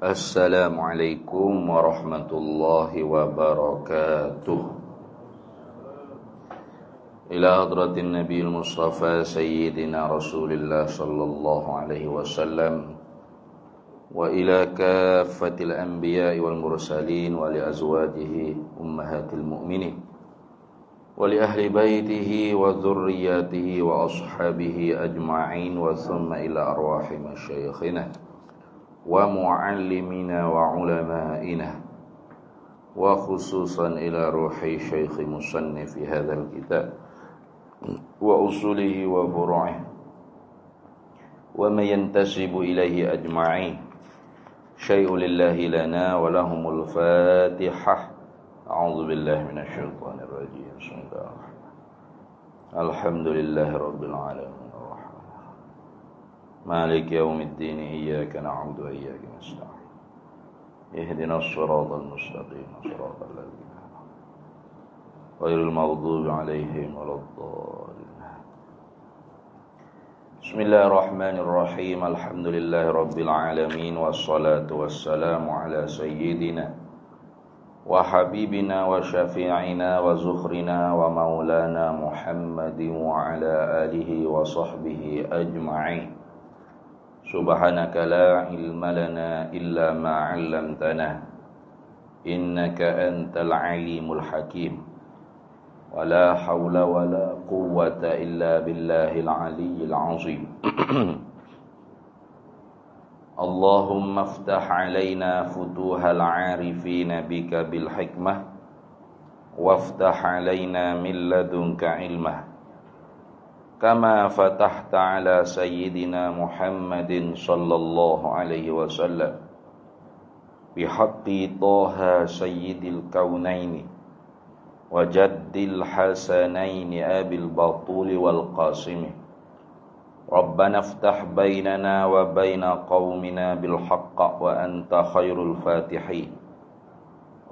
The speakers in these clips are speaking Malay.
Assalamualaikum warahmatullahi wabarakatuh. Ila hadratin Nabiul Mustafa Sayyidina Rasulillah sallallahu alaihi wasallam wa ila kaffatil anbiya'i wal mursalin wa li azwajihi ummahatil mu'minin wa li ahli baitihi wa dzurriyyatihi wa ashabihi ajma'in wa thumma ila arwahi masyayikhina wa muallimina wa ulama'ina wa khususan ila ruhi syekhi musannif fi hadzal kitab wa usulihi wa furu'ihi wa ma yantasibu ilaihi ajma'in. Syai'un lillahi lana wa lahumul fatihah. A'udzu billahi minasyaitonir rajim. Bismillahirrahmanirrahim. Alhamdulillahi rabbil alamin. مالك يوم الدين إياك نعبد وإياك نستعين اهدنا الصراط المستقيم صراط الذين غير المغضوب عليهم ولا الضالين. بسم الله الرحمن الرحيم. الحمد لله رب العالمين والصلاة والسلام على سيدنا وحبيبنا وشفيعنا وزخرنا ومولانا محمد وعلى آله وصحبه أجمعين. Subhanaka la ilma lana illa ma 'allamtana innaka antal alimul hakim wa la hawla wa la quwwata illa billahil aliyyil azim. Allahumma iftah 'alaina futuhal 'arifina bika bil hikmah waftah 'alaina min ladunka ilmah kama fatahta ala sayyidina Muhammadin sallallahu alaihi wasallam bihaqqi Taha sayyidil kaunaini wa jaddil hasanaini abil batuli wal qasimi. Rabbana iftah bainana wa baina qaumina bil haqq wa anta khairul fatihin.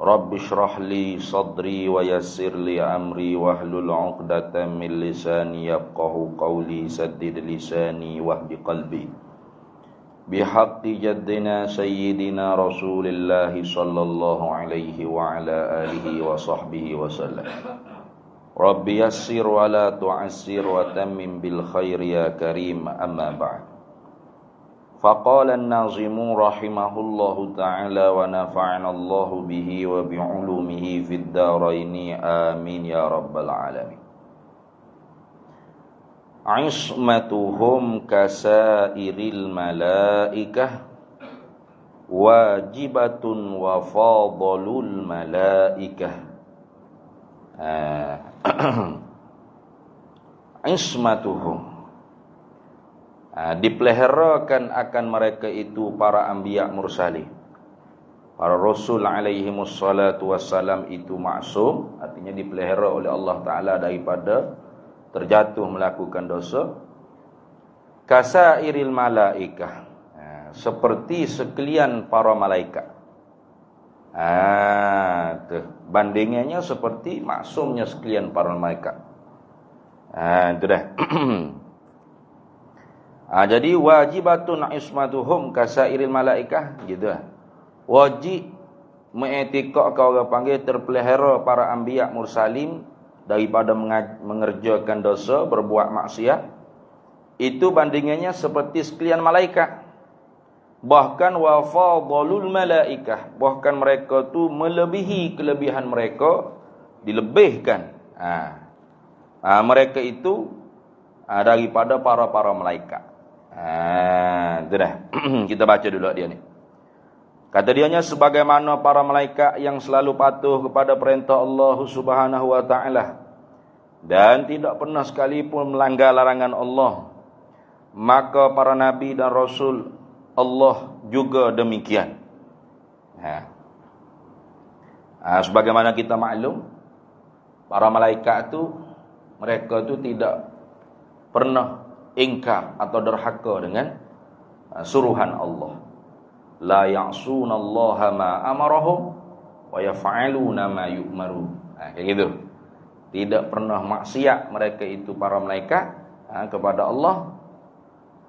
Rabbi shrah li sadri wa yassir li amri wahlul 'uqdatam min lisani yafqahu qawli saddid lisani wahdi qalbi bihaqqi jaddina sayyidina Rasulillah sallallahu alaihi wa ala alihi wa sahbihi wa sallam. Rabbi yassir wa la tu'assir wa tammim bil khair ya karim, amma ba'd. Faqala an-nazimu rahimahullahu ta'ala wa nafa'ana Allahu bihi wa bi'ulumihi fid daraini amin ya rabbal alamin. Ismatuhum kasairil malaikah wajibatun wa fadalul malaikah. Ismatuhum, dipeliharakan akan mereka itu para anbiya mursalin, para rasul alaihimus salatu wassalam itu maksum, artinya dipelihara oleh Allah Ta'ala daripada terjatuh melakukan dosa. Kasairil malaikah, seperti sekalian para malaikat. Bandingannya seperti maksumnya sekalian para malaikat. Itu dah. Jadi wajibatun ismatuhum kasairil malaikah, gitu. Wajib mengiktikad kau orang panggil terpelihara para anbiya mursalin daripada mengerjakan dosa, berbuat maksiat. Itu bandingannya seperti sekalian malaikat. Bahkan wa fadalul malaikah, bahkan mereka tu melebihi kelebihan mereka, dilebihkan. Mereka itu daripada para malaikat. Itu dah. Kita baca dulu dia ni. Kata dianya, sebagaimana para malaikat yang selalu patuh kepada perintah Allah Subhanahu wa taala dan tidak pernah sekalipun melanggar larangan Allah, maka para nabi dan rasul Allah juga demikian. Sebagaimana kita maklum, para malaikat tu mereka tu tidak pernah ingkar atau derhaka dengan suruhan Allah. La ya'sunallaha ma amarahum wa yaf'aluna ma yu'marun. Kayak gitu. Tidak pernah maksiat mereka itu para malaikat kepada Allah,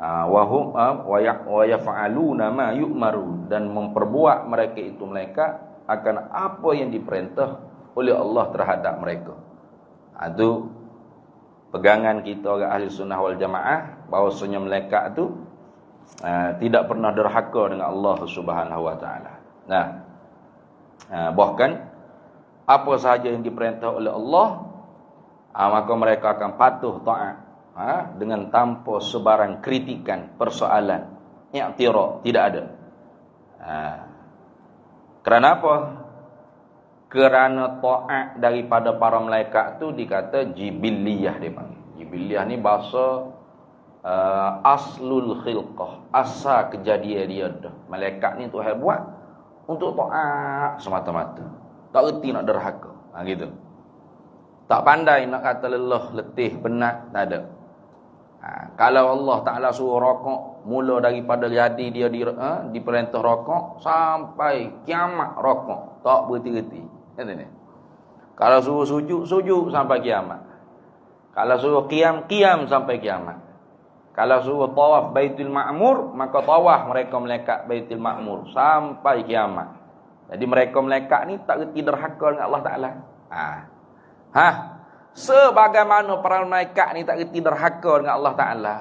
wa yaf'aluna ma yu'maru, dan memperbuat mereka itu mereka akan apa yang diperintah oleh Allah terhadap mereka. Itu pegangan kita orang ahli sunnah wal jamaah, bahawasanya mereka itu tidak pernah derhaka dengan Allah Subhanahu wa taala. Bahkan apa sahaja yang diperintah oleh Allah, maka mereka akan patuh taat, dengan tanpa sebarang kritikan, persoalan, i'tirad, tidak ada. Kerana apa? Kerana taat daripada para malaikat tu dikata jibiliyah, dia panggil. Jibiliyah ni bahasa aslul khilqah, asal kejadian dia dah. Malaikat ni Tuhan buat untuk taat semata-mata. Tak reti nak derhaka. Gitu. Tak pandai nak kata lelah, letih, penat, tak ada. Kalau Allah Ta'ala suruh rokok, mula daripada jadi dia diperintah rokok sampai kiamat rokok, tak berhenti-henti. Kalau suruh sujud, sujud sampai kiamat. Kalau suruh qiyam sampai kiamat. Kalau suruh tawaf Baitul Ma'mur, maka tawaf mereka malaikat Baitul Ma'mur sampai kiamat. Jadi mereka malaikat ni tak reti derhaka dengan Allah Ta'ala. Sebagaimana para malaikat ni tak reti derhaka dengan Allah Ta'ala,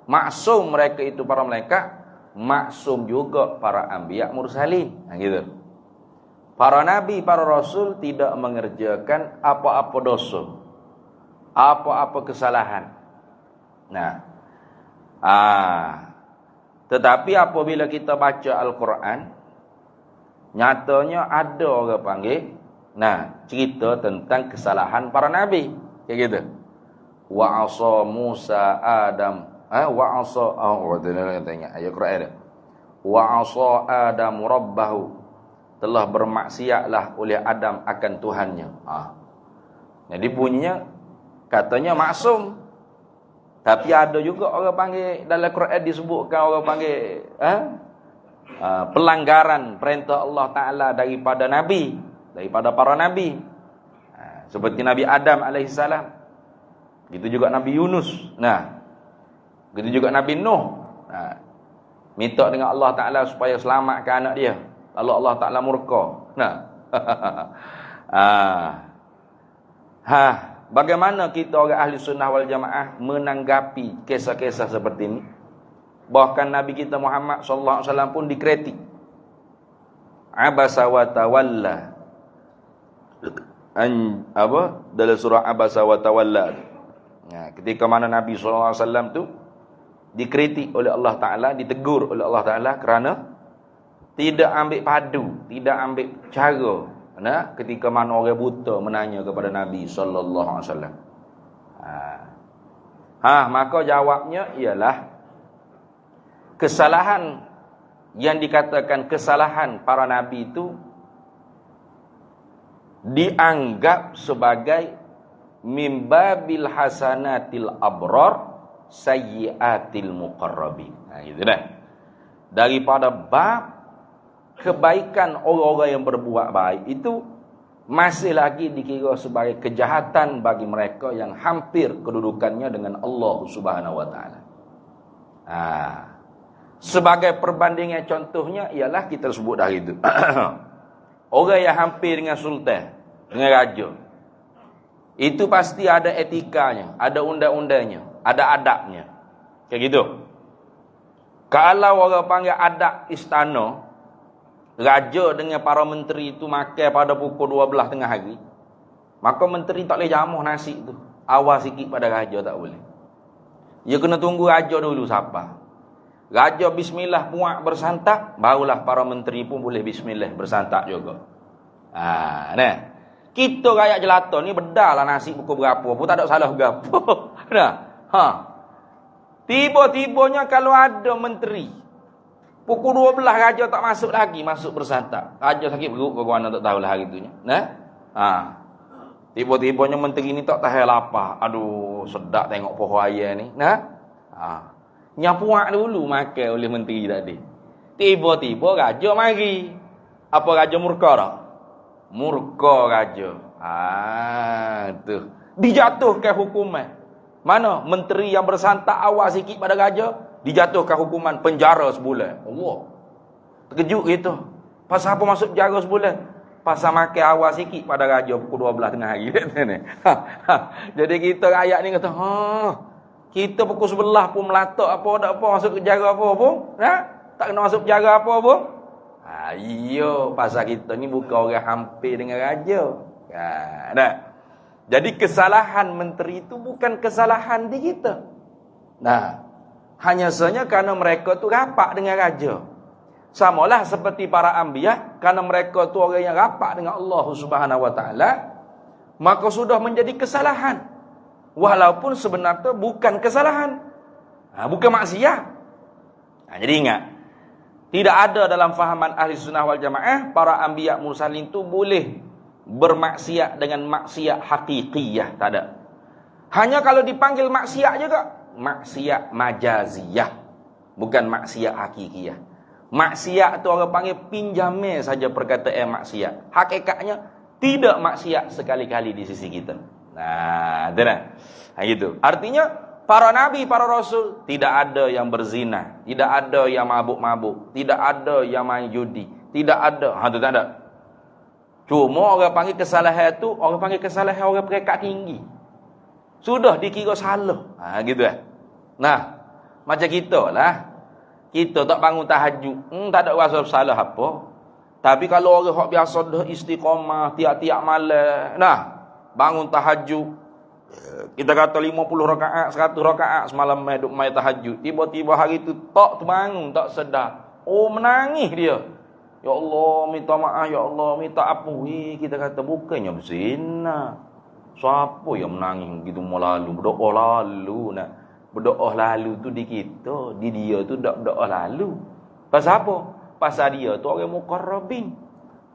maksum mereka itu para malaikat, maksum juga para anbiya mursalin. Gitu. Para nabi, para rasul tidak mengerjakan apa-apa dosa, apa-apa kesalahan. Tetapi apabila kita baca Al-Quran, nyatanya ada orang panggil cerita tentang kesalahan para nabi, kayak gitu. Wa asa Musa Adam, wa asa ayat Quran. Wa asa Adam rabbahu, telah bermaksiatlah oleh Adam akan Tuhannya. Jadi bunyinya katanya maksum. Tapi ada juga orang panggil, dalam Quran disebutkan orang panggil pelanggaran perintah Allah Ta'ala daripada nabi, daripada para nabi. Seperti Nabi Adam alaihissalam. Gitu juga Nabi Yunus. Gitu juga Nabi Nuh. Minta dengan Allah Ta'ala supaya selamatkan anak dia. Lalu Allah Ta'ala murka. Bagaimana kita orang ahli sunnah wal jamaah menanggapi kisah-kisah seperti ini? Bahkan Nabi kita Muhammad sallallahu alaihi wasallam pun dikritik. Abasa wa tawalla. Dalam surah Abasa wa tawalla. Ketika mana Nabi sallallahu alaihi wasallam tu dikritik oleh Allah Taala, ditegur oleh Allah Taala kerana tidak ambil padu, tidak ambil cara. Ketika mana orang buta menanya kepada Nabi sallallahu alaihi wasallam. Maka jawabnya ialah kesalahan yang dikatakan kesalahan para nabi itu dianggap sebagai mimbabil hasanatil abrar sayyiatil muqarrabin. Gitu dah. Daripada bab kebaikan orang-orang yang berbuat baik itu masih lagi dikira sebagai kejahatan bagi mereka yang hampir kedudukannya dengan Allah Subhanahu wa taala. Sebagai perbandingan contohnya ialah kita sebut dah itu. Orang yang hampir dengan sultan, dengan raja, itu pasti ada etikanya, ada undang-undangnya, ada adabnya. Kayak gitu. Kalau orang panggil adab istana, raja dengan para menteri itu makan pada pukul 12 tengah hari, maka menteri tak boleh jamuh nasi tu. Awal sikit pada raja tak boleh. Dia kena tunggu raja dulu siapa. Raja bismillah buat bersantap, barulah para menteri pun boleh bismillah bersantap juga. Kita rakyat jelata ni bedahlah nasi pukul berapa pun tak ada salah berapa. Tiba-tibanya kalau ada menteri pukul 12 raja tak masuk lagi, masuk bersantap. Raja sakit perut ke mana tak tahulah hari tu. Tiba-tibanya menteri ni tak tahan lapar. Aduh, sedap tengok pohon ayam ni. Nyapuak dulu makan oleh menteri tadi. Tiba-tiba raja mari. Apa raja murka tak? Murka raja. Tu. Dijatuhkan hukuman. Mana? Menteri yang bersantap awal sikit pada raja, dijatuhkan hukuman penjara sebulan. Allah. Terkejut gitu. Pasal apa masuk penjara sebulan? Pasal makan awal sikit pada raja pukul 12 tengah hari. Jadi kita rakyat ni kata, kita pukul 11 pun melatak apa, tak apa, masuk penjara apa pun. Tak kena masuk penjara apa pun. Iyo, pasal kita ni bukan orang hampir dengan raja. Nah. Jadi kesalahan menteri itu bukan kesalahan di kita. Nah, hanya saja kerana mereka tu rapat dengan raja. Samalah seperti para anbiya, kerana mereka tu orang yang rapat dengan Allah Subhanahu Wa Taala, maka sudah menjadi kesalahan. Walaupun sebenarnya bukan kesalahan. Bukan maksiat. Jadi ingat, tidak ada dalam fahaman ahli sunnah wal jamaah para anbiya mursalin tu boleh bermaksiat dengan maksiat hakikiyah, tak ada. Hanya kalau dipanggil maksiat juga, maksiat majaziyah, bukan maksiat hakikiyah. Maksiat tu orang panggil pinjamnya saja perkataan maksiat. Hakikatnya tidak maksiat sekali-kali di sisi kita. Nah, itu nah. Gitu. Artinya para nabi, para rasul tidak ada yang berzina, tidak ada yang mabuk-mabuk, tidak ada yang main judi, tidak ada. Itu tak ada. Cuma orang panggil kesalahan tu, orang panggil kesalahan orang peringkat tinggi. Sudah dikira salah. Gitu lah. Nah, macam kita lah. Kita tak bangun tahajud, tak ada rasa salah apa. Tapi kalau orang hak biasa dah istiqamah tiap-tiap malam, bangun tahajud, kita kata 50 rakaat, 100 rakaat semalam duk mai tahajud. Tiba-tiba hari tu tak terbangun, tak sedar. Menangis dia. Ya Allah, minta maaf, ya Allah, minta ampun. Kita kata bukannya berzina. Siapa yang menangis gitu lalu, berdoa lalu nak. Berdoa lalu tu di kita, di dia tu tak berdoa lalu. Pasal apa? Pasal dia tu orang muqarrabin.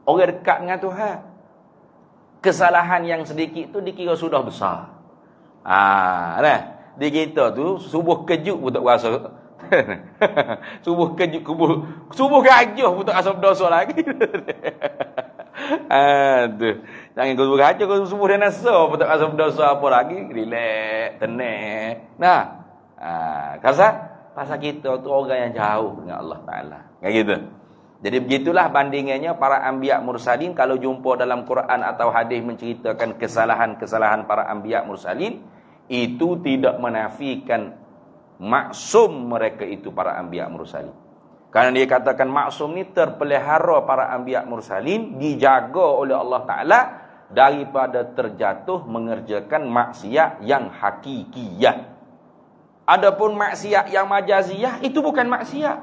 Orang dekat dengan Tuhan. Kesalahan yang sedikit tu dikira sudah besar. Di kita tu subuh kejut pun tak rasa. Subuh kejut, subuh gajah pun tak rasa berdosa lagi. Jangan subuh gajah, kau subuh dan nasa pun tak rasa berdosa apa lagi. Relax, tenang. Pasal kita tu orang yang jauh dengan Allah Ta'ala. Kayak gitu. Jadi begitulah bandingannya para anbiya mursalin. Kalau jumpa dalam Quran atau hadis menceritakan kesalahan-kesalahan para anbiya mursalin, itu tidak menafikan maksum mereka itu para anbiya mursalin. Karena dia katakan maksum ni terpelihara para anbiya mursalin, dijaga oleh Allah Ta'ala daripada terjatuh mengerjakan maksiat yang hakikiyah. Adapun maksiat yang majaziyah itu bukan maksiat.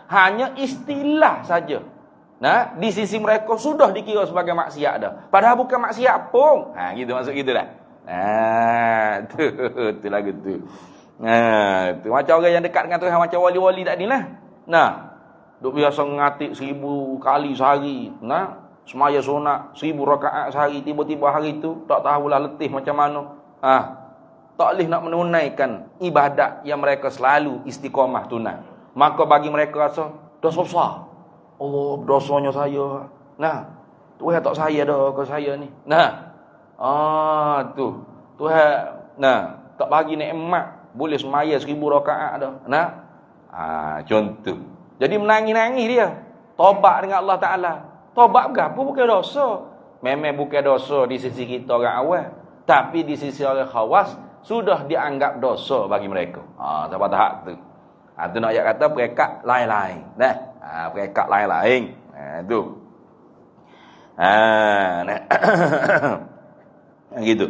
Hanya istilah saja. Di sisi mereka sudah dikira sebagai maksiat dah. Padahal bukan maksiat pun. Gitu maksud gitulah. Tu lagu tu. Tu macam orang yang dekat dengan Tuhan, macam wali-wali tadi lah. Duk biasa ngatik 1000 kali sehari. Semaya sunat 1000 rakaat sehari. Tiba-tiba hari tu tak tahulah letih macam mana. Tak boleh nak menunaikan ibadat yang mereka selalu istiqamah tunai. Maka bagi mereka rasa dosa besar. Allah, dosanya saya. Tuhan tak saya dah ke saya ni. Tu. Tuhan tak bagi nikmat, boleh semaya 1000 rakaat dah. Contoh. Jadi menangis-nangis dia. Taubat dengan Allah Ta'ala. Taubat berapa bukan dosa. Memang bukan dosa di sisi kita orang awal. Tapi di sisi orang khawas, sudah dianggap dosa bagi mereka. Sampai tahap tu. Tu nak ayat kata perekat lain-lain. Perekat lain-lain. Tu. Gitu.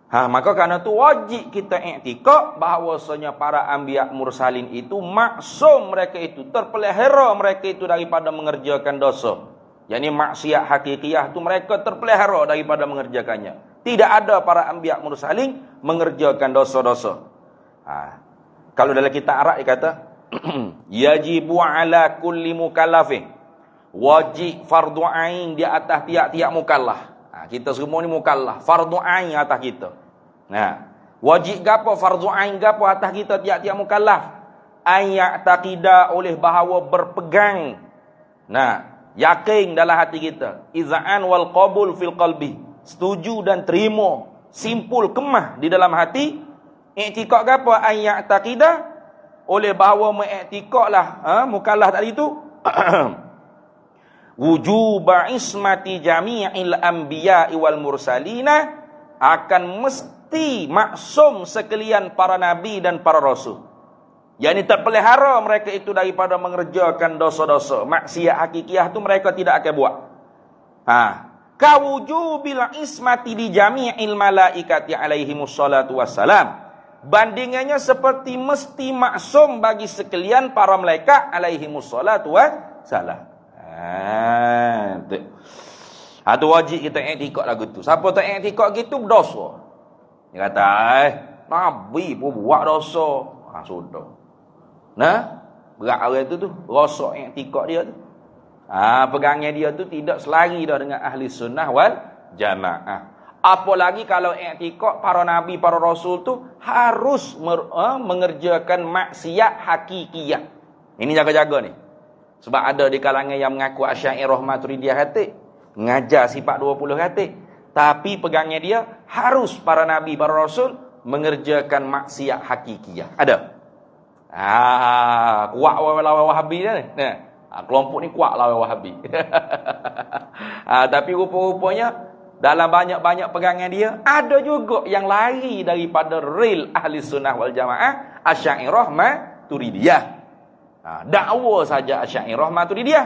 Maka kerana tu wajib kita i'tikad bahawasanya para anbiya mursalin itu maksum mereka itu, terpelihara mereka itu daripada mengerjakan dosa. Yani maksiat hakikiyah tu mereka terpelihara daripada mengerjakannya. Tidak ada para anbiya mursalin mengerjakan dosa-dosa. Kalau dalam kitab Arab dia kata yajibu ala kulli mukallafin, wajib fardu ain di atas tiap-tiap mukallaf. Kita semua ni mukallaf, fardu ain atas kita. Wajib gapo fardu ain gapo atas kita tiap-tiap mukallaf? Ayat taqida oleh bahawa berpegang. Yakin dalam hati kita. Iza'an wal qabul fil qalbi. Setuju dan terima, simpul kemah di dalam hati. I'tiqad gapo? Ayat taqida oleh bahawa mengiktikadlah mukallaf tadi tu wujuba ismati jami'il anbiya'i wal mursalina, akan mesti maksum sekalian para nabi dan para rasul. Yang ini terpelihara mereka itu daripada mengerjakan dosa-dosa. Maksiat hakikiah tu mereka tidak akan buat. Kawujubil ismati di jami'il malaikati alaihimus salatu wassalam. Bandingannya seperti mesti maksum bagi sekalian para malaikat alaihimus salatu wassalam. Tu wajib kita i'tikad lagu tu. Siapa tak i'tikad gitu berdosa. Dia kata, Nabi pun buat dosa. Sudah. Berat orang tu rosak i'tikad dia tu. Pegangan dia tu tidak selari dah dengan ahli sunnah wal jamaah. Apalagi kalau i'tikad para nabi, para rasul tu harus mengerjakan maksiat hakikiyah. Ini jaga-jaga ni. Sebab ada di kalangan yang mengaku Asy'ariyah Maturidiyah kata, ngajar sifat 20 kata, tapi pegangan dia harus para nabi, para rasul mengerjakan maksiat hakikiyah. Ada. Kuat lawan Wahabi dah ni. Kelompok ni kuat lawan Wahabi. Tapi rupa-rupanya dalam banyak-banyak pegangan dia ada juga yang lari daripada real ahli sunnah wal jamaah, Asy'ariyah Maturidiyah. Dakwa saja Asy'ariyah Maturidiyah,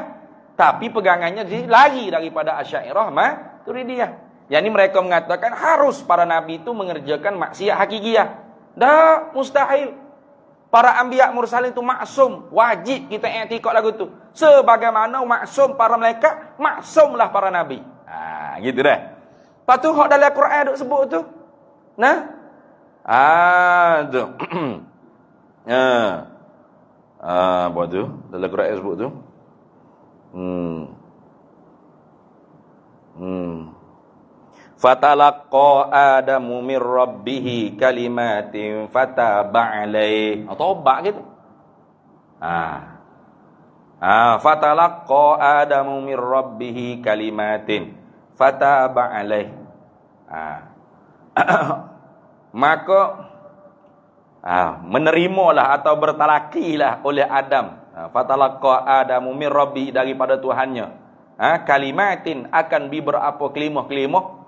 tapi pegangannya lari daripada Asy'ariyah Maturidiyah. Yang ini mereka mengatakan harus para nabi itu mengerjakan maksiat hakikiyah. Dah mustahil. Para anbiya mursalin itu maksum, wajib kita i'tikad lagu tu. Sebagaimana maksum para malaikat, maksumlah para nabi. Gitu dah. Lepas tu hak dalam Quran duk sebut tu. Tu. Apa tu? Dalam Quran sebut tu. Fatalaqa Adamu min rabbih kalimatin fataba alaih. Tobat gitu. Fatalaqa Adamu min rabbih kalimatin fataba alaih. Maka menerimalah atau bertalakilah oleh Adam. Fatalaqa Adamu min rabbih, daripada Tuhannya. Kalimatin, akan beberapa kelimah-kelimah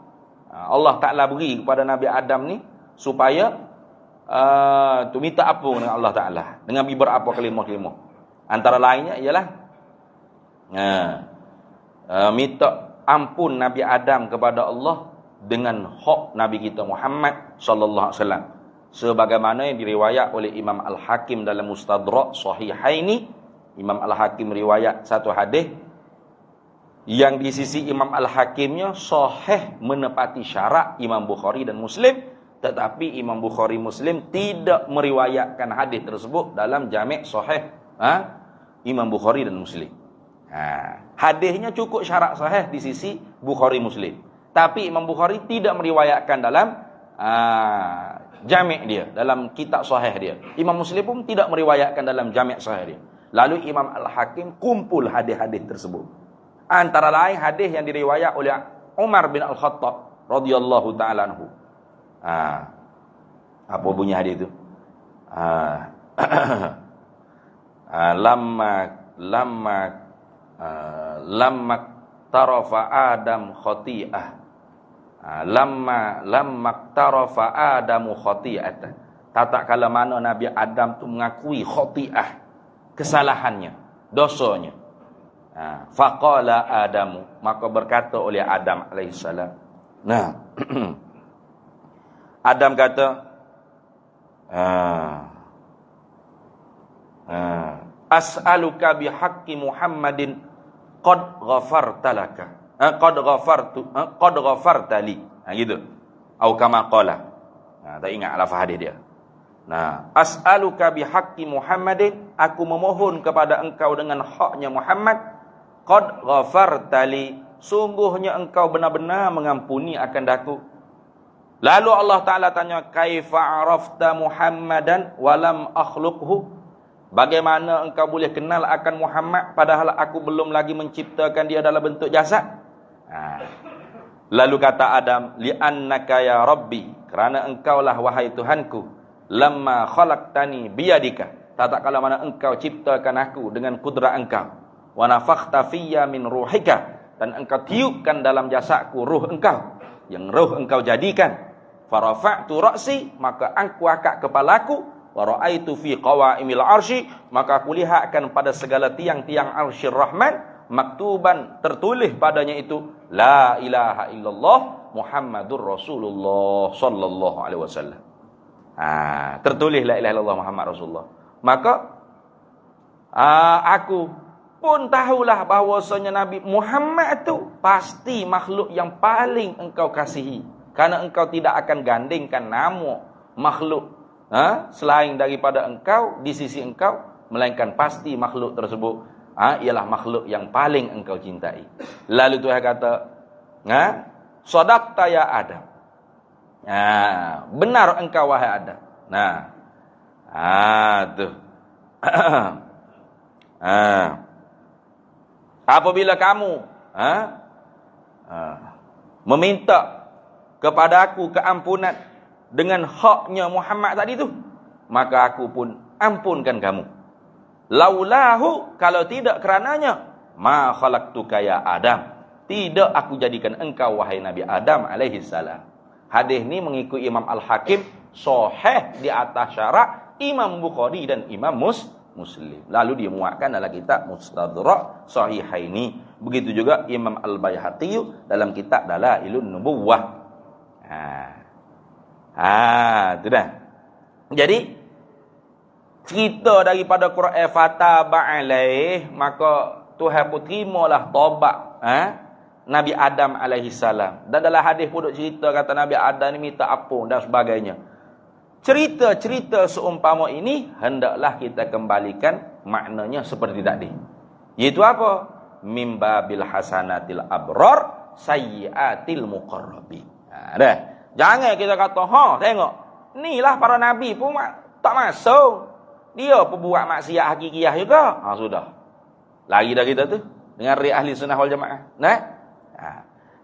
Allah Ta'ala beri kepada Nabi Adam ni supaya tu minta apa dengan Allah Ta'ala dengan beberapa kelimah-kelimah. Antara lainnya ialah minta ampun Nabi Adam kepada Allah dengan hak Nabi kita Muhammad sallallahu alaihi wasallam, sebagaimana yang diriwayat oleh Imam Al-Hakim dalam Mustadrak Sahihaini. Imam Al-Hakim riwayat satu hadis yang di sisi Imam Al-Hakimnya sahih, menepati syarat Imam Bukhari dan Muslim, tetapi Imam Bukhari Muslim tidak meriwayatkan hadis tersebut dalam Jami' Sahih Imam Bukhari dan Muslim. Hadisnya cukup syarat sahih di sisi Bukhari Muslim, tapi Imam Bukhari tidak meriwayatkan dalam Jami' dia, dalam kitab sahih dia. Imam Muslim pun tidak meriwayatkan dalam Jami' Sahih dia. Lalu Imam Al-Hakim kumpul hadis-hadis tersebut. Antara lain hadis yang diriwayat oleh Umar bin Al-Khattab radhiyallahu taala anhu. Apa bunyi hadis itu? Lamma tarafa Adam khati'ah. Lamma tarafa Adamu khati'atan. Tatkala mana Nabi Adam tu mengakui khati'ah, kesalahannya, dosanya. Faqala Adamu, maka berkata oleh Adam alaihissalam. Adam kata, as'aluka bihaqqi Muhammadin qad ghafarta laka. Qad ghafarta li. Gitu. Atau kama qala. Tak ingat lafaz hadis dia. As'aluka bihaqqi Muhammadin, aku memohon kepada engkau dengan haknya Muhammad. Qad ghafarta li, sungguhnya engkau benar-benar mengampuni akan daku. Lalu Allah Ta'ala tanya, kaifa arafta Muhammadan walam akhluqhu, bagaimana engkau boleh kenal akan Muhammad padahal aku belum lagi menciptakan dia dalam bentuk jasad? Lalu kata Adam, li'annaka ya Rabbi, kerana engkaulah wahai Tuhanku, lamma khalaqtani biyadika, tak kala mana engkau ciptakan aku dengan kudrat engkau. Wa nafakhta fiyya min ruhika, dan engkau tiupkan dalam jasadku ruh engkau, yang ruh engkau jadikan. Farafa'tu ra'si, maka aku angkat kepalaku. Wa ra'aitu fi qawaimil arsy, maka aku lihatkan pada segala tiang-tiang arsyir rahman, maktuban, tertulis padanya itu la ilaha illallah Muhammadur Rasulullah sallallahu alaihi wasallam. Tertulis la ilaha illallah Muhammad Rasulullah. Maka aku pun tahulah bahawasanya Nabi Muhammad itu pasti makhluk yang paling engkau kasihi, karena engkau tidak akan gandingkan nama makhluk selain daripada engkau di sisi engkau, melainkan pasti makhluk tersebut ialah makhluk yang paling engkau cintai. Lalu Tuhan kata, sadaqta ya Adam. Benar engkau wahai Adam. Tuh. Apabila kamu meminta kepadaku keampunan dengan haknya Muhammad tadi tu, maka aku pun ampunkan kamu. Laulahu, kalau tidak kerananya, ma khalaqtuka ya Adam, tidak aku jadikan engkau wahai Nabi Adam alaihi salam. Hadis ni mengikut Imam Al-Hakim, sahih di atas syarak Imam Bukhari dan Imam Muslim. Lalu dimuatkan dalam kitab Mustadrak Sahihaini. Begitu juga Imam Al-Baihaqi dalam kitab Dalailun Nubuwah. Itu dah. Jadi cerita daripada Quran fataba alaih, maka Tuhan pun terimalah taubat Nabi Adam alaihi salam. Dan dalam hadis pun cerita kata Nabi Adam ni minta ampun dan sebagainya. Cerita-cerita seumpama ini hendaklah kita kembalikan maknanya seperti tadi. Iaitu apa? Mimbabil hasanatil abrar sayyiatil muqarrabin. Dah. Jangan kita kata, tengok, inilah para nabi pun tak masuk. Dia pun buat maksiat hakikiyah juga. Sudah. Lagi dah kita tu dengan ahli sunnah wal jamaah.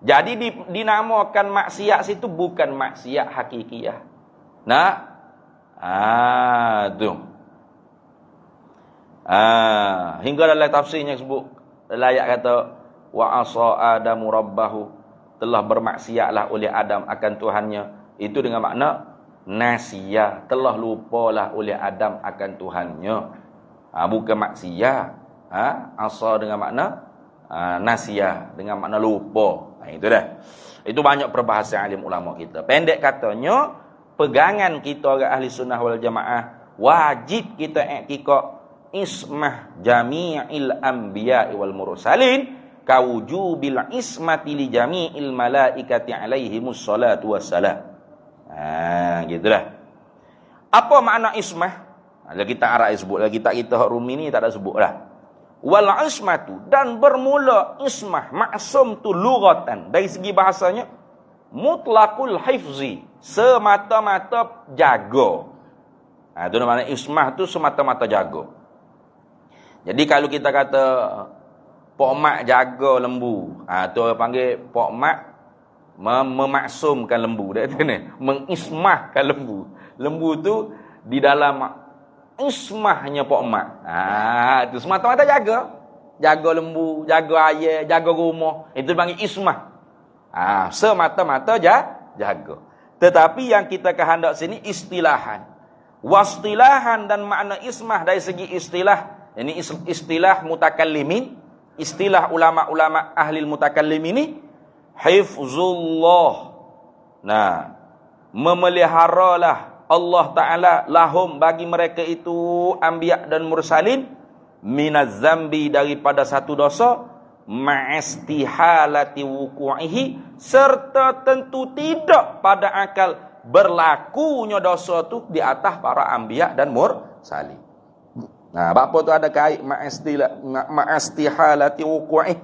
Jadi dinamakan maksiat situ bukan maksiat hakikiyah. Tu. Hingga dalam tafsirnya sebut dalam ayat kata wa asa adamu rabbahu, telah bermaksiatlah oleh Adam akan Tuhannya. Itu dengan makna nasiya, telah lupalah oleh Adam akan Tuhannya. Bukan maksiat. Asa dengan makna nasiya, dengan makna lupa. Itu dah. Itu banyak perbahasan alim ulama kita. Pendek katanya, pegangan kita orang ahli sunnah wal jamaah, wajib kita i'tikad ismah jami'il anbiya'i wal mursalin kawujubil ismati li jami'il malaikati alaihimus salatu wassalam. Gitulah. Apa makna ismah? Lagi kita arah sebut, lagi tak kita hak Rumi ni tak ada sebut lah. Wal ismatu, dan bermula ismah, maksum tu lughatan, dari segi bahasanya mutlaqul hifzi, semata-mata jaga. Itu namanya ismah tu semata-mata jaga. Jadi kalau kita kata Pok Mak jaga lembu, tu orang panggil Pok Mak memaksumkan lembu. Dia kata ni, mengismahkan lembu. Lembu tu di dalam ismahnya Pok Mak. Itu semata-mata jaga. Jaga lembu, jaga ayam, jaga rumah. Itu panggil ismah. Semata-mata jaga. Tetapi yang kita kehendak sini istilahan. Wastilahan, dan makna ismah dari segi istilah. Ini istilah mutakallimin, istilah ulama-ulama ahli mutakallim ini, hifzullah. Memeliharalah Allah Ta'ala lahum, bagi mereka itu anbiya dan mursalin, minaz zambi, daripada satu dosa, ma'astihalati wuku'ihi, serta tentu tidak pada akal berlakunya dosa tu di atas para anbiya dan mursalin. Apa tu ada kait ma'astihalati wuku'ih,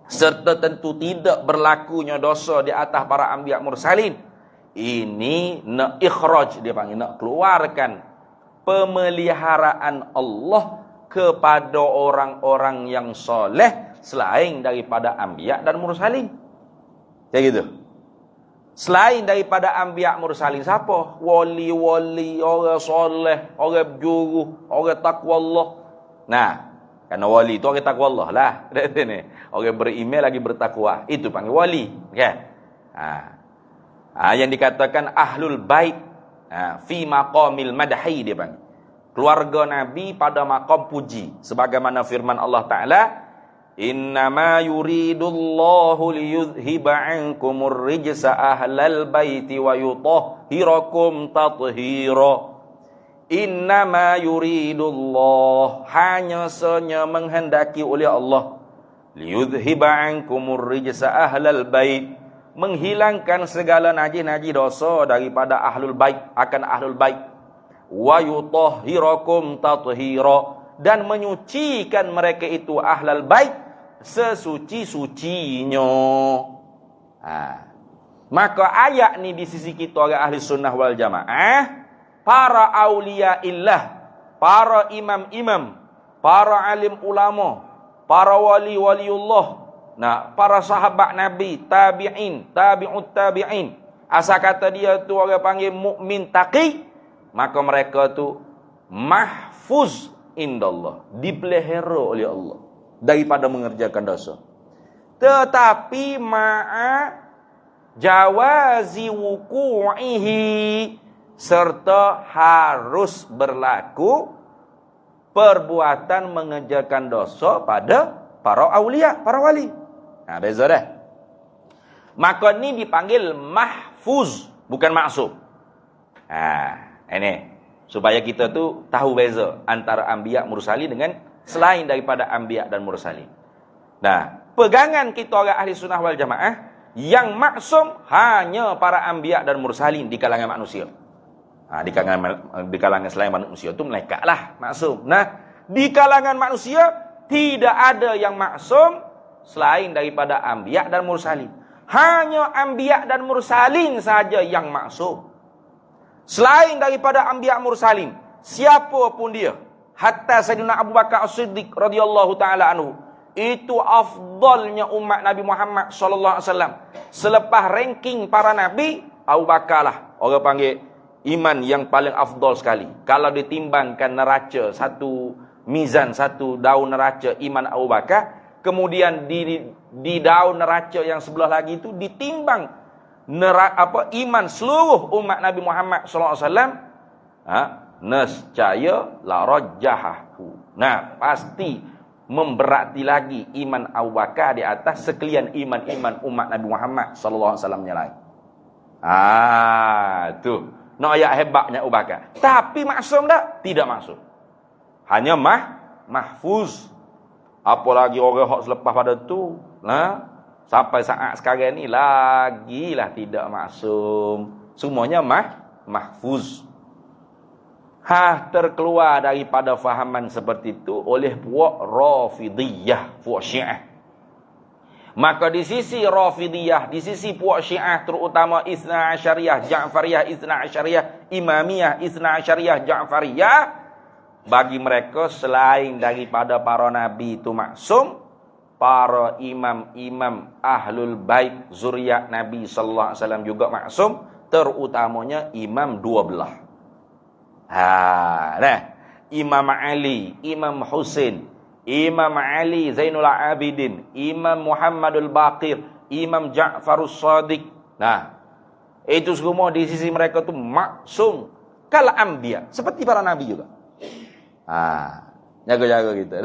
serta tentu tidak berlakunya dosa di atas para anbiya mursalin. Ini nak ikhraj, dia panggil nak keluarkan pemeliharaan Allah kepada orang-orang yang soleh selain daripada anbiya dan mursalin. Kayak gitu. Selain daripada anbiya mursalin, siapa? Wali-wali, orang soleh, orang berjuru, orang takwa Allah. Nah, kerana wali itu orang takwa Allah lah. Orang beriman lagi bertakwa, itu panggil wali, kan? Yang dikatakan ahlul bait, fi maqamil madhi dia panggil. Keluarga Nabi pada maqam puji, sebagaimana firman Allah Taala, innama yuridullahu liyudhiba ankumur rijsa ahlal baiti wa yutahhirakum tathira. Innama yuridullah, hanya saja menghendaki oleh Allah, liyudhiba ankumur rijsa ahlal bait, menghilangkan segala najis-najis dosa daripada ahlul bait, akan ahlul bait, wa yutahhirakum tathira, dan menyucikan mereka itu ahlul bait sesuci-sucinya. Maka ayat ni di sisi kita orang ahli sunnah wal jamaah, para aulia illah, para imam-imam, para alim ulama, para wali-waliullah, para sahabat Nabi, tabi'in, tabi'ut tabi'in, asal kata dia tu orang panggil mukmin taqi, maka mereka tu mahfuz indallah, dipelihara oleh Allah daripada mengerjakan dosa. Tetapi ma'a jawazi wuku'ihi, serta harus berlaku perbuatan mengerjakan dosa pada para aulia, para wali. Beza dah. Maka ni dipanggil mahfuz, bukan maksum. Ini supaya kita tu tahu beza antara anbiya mursalin dengan selain daripada anbiya dan mursalin. Pegangan kita orang ahli sunnah wal jamaah, yang maksum hanya para anbiya dan mursalin di kalangan manusia. Di kalangan selain manusia tu malaikat lah maksum. Di kalangan manusia tidak ada yang maksum selain daripada anbiya dan mursalin. Hanya anbiya dan mursalin saja yang maksum. Selain daripada anbiya mursalin, siapa pun dia, hatta Sayyidina Abu Bakar As-Siddiq radhiyallahu taala anhu, itu afdalnya umat Nabi Muhammad sallallahu alaihi wasallam. Selepas ranking para nabi, Abu Bakar lah orang panggil iman yang paling afdal sekali. Kalau ditimbangkan neraca, satu mizan, satu daun neraca iman Abu Bakar, kemudian di daun neraca yang sebelah lagi itu ditimbang iman seluruh umat Nabi Muhammad sallallahu alaihi wasallam, nescaya la rajjahahu. Pasti memberati lagi iman Abu Bakar di atas sekalian iman-iman umat Nabi Muhammad sallallahu alaihi wasallam yang lain. Tu ayat hebatnya Abu Bakar. Tapi maksum tak? Tidak maksum. Hanya mahfuz. Apalagi orang hak selepas pada tu, sampai saat sekarang ni lagilah tidak maksum. Semuanya mahfuz. Terkeluar daripada fahaman seperti itu oleh puak Rafidiyah, puak Syiah. Maka di sisi Rafidiyah, di sisi puak Syiah, terutama Isna Asyariyah, Ja'fariyah, Isna Asyariyah, Imamiyah, Isna Asyariyah, Ja'fariyah, bagi mereka selain daripada para nabi itu maksum, para imam-imam ahlul bait zuriat Nabi sallallahu alaihi wasallam juga maksum, terutamanya imam 12. Imam Ali, Imam Husain, Imam Ali Zainul Abidin, Imam Muhammadul Baqir, Imam Ja'farus Shadiq. Itu semua di sisi mereka tu maksum kal anbiya, seperti para nabi juga. Jaga-jaga kita.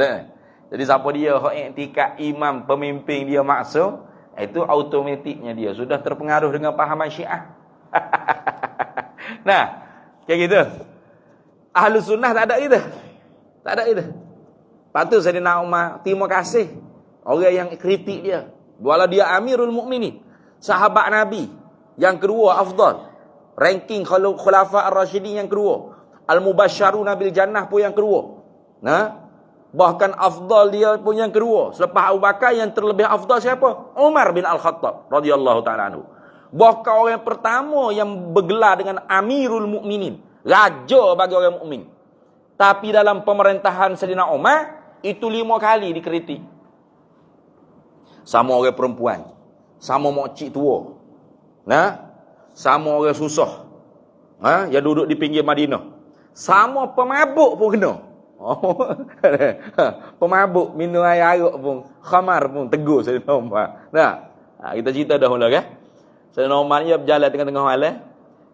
Jadi siapa dia hak i'tikad imam pemimpin dia maksum, itu automatiknya dia sudah terpengaruh dengan pahaman Syiah. Kayak gitu. Ahlus sunnah tak ada gitu. Tak ada gitu. Patut Sayyidina Umar terima kasih orang yang kritik dia. Walau dia Amirul Mukminin, sahabat Nabi yang kedua afdal. Ranking Khulafa Ar-Rasyidin yang kedua. Al-Mubasysyaruna bil Jannah pun yang kedua. Bahkan afdal dia pun yang kedua. Selepas Abu Bakar yang terlebih afdal siapa? Umar bin Al-Khattab radhiyallahu taala anhu. Bahkan orang yang pertama yang bergelar dengan Amirul Mukminin, raja bagi orang mukmin. Tapi dalam pemerintahan Sayyidina Umar itu 5 kali dikritik. Sama orang perempuan, sama makcik tua. sama orang susah. Yang duduk di pinggir Madinah. Sama pemabuk pun kena. Pemabuk minum air arak pun, khamar pun tegur Sayyidina Umar. Nah, kita cerita dah mula kan. Sayyidina Umar ni dia berjalan tengah-tengah malam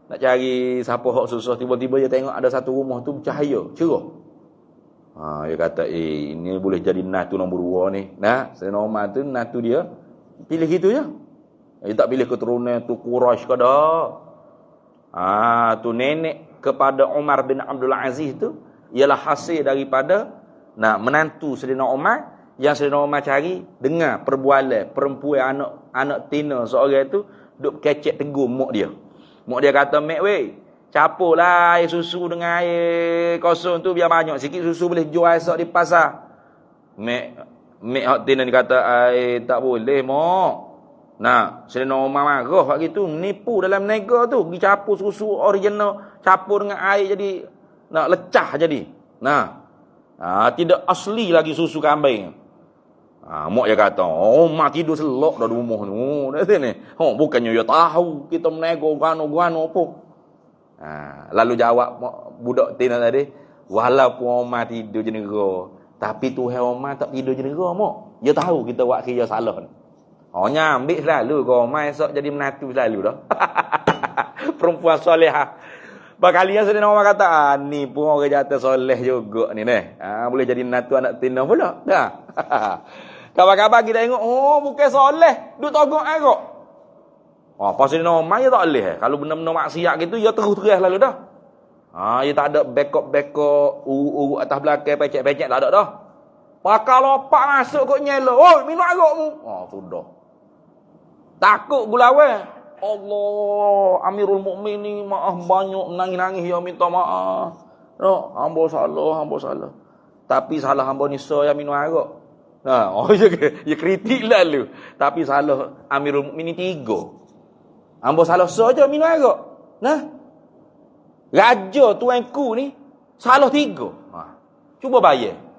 nak cari siapa hak susah, tiba-tiba dia tengok ada satu rumah tu bercahaya, cerah. Dia kata, ini boleh jadi natu nombor 2 ni. Nah, Sayyidina Umar tu natu dia pilih gitu je. Dia tak pilih keturunan tu Quraisy ke dah. Tu nenek kepada Umar bin Abdul Aziz tu ialah hasil daripada menantu Sayyidina Umar yang Sayyidina Umar cari dengar perbualan perempuan anak tina seorang tu duk kecek tegur mak dia. Mak dia kata, "Mek weh, campurlah air susu dengan air kosong tu biar banyak sikit susu boleh jual esok di pasar." Mek hak tina ni kata, tak boleh mak." Sayyidina Umar marah hak gitu, nipu dalam nega tu, pergi campur susu original, campur dengan air jadi lecah jadi. Tidak asli lagi susu kambing. Mak dia kata, mak tidur selok dah di rumah ni. Dah sini. Bukannya dia tahu kita menego gano-gano apa. Lalu jawab budak tina tadi, walaupun Omar tidur jenera, tapi Tuhan Omar tak tidur jenera mak. Dia tahu kita buat kerja salah ni. Nyambik selalu kau Omar esok jadi menatu selalu dah. Perempuan solehah. Berkalian Sayyidina Umar kata, ni pun orang jatuh soleh juga ni. Boleh jadi menatu anak tina pula. Kabar-kabar kita tengok, bukan soleh, duk togok agak. Pasal Sayyidina Umar dia tak boleh. Kalau benar-benar maksiat gitu, dia terus-terus lalu dah. Dia tak ada backup, urut atas belakang, pecek-pecek, tak ada dah. Pakai lopak masuk kot nyela. Minum agakmu. Sudah. Takut gulawan. Allah, Amirul Mukminin maaf banyak menangis-nangis ya minta maaf. Hamba salah. Tapi salah hamba ni saya minum arak. Ya kritik lalu. Tapi salah Amirul Mukminin 3. Hamba salah saja minum arak. Raja tuanku ni salah 3. Cuba bayar.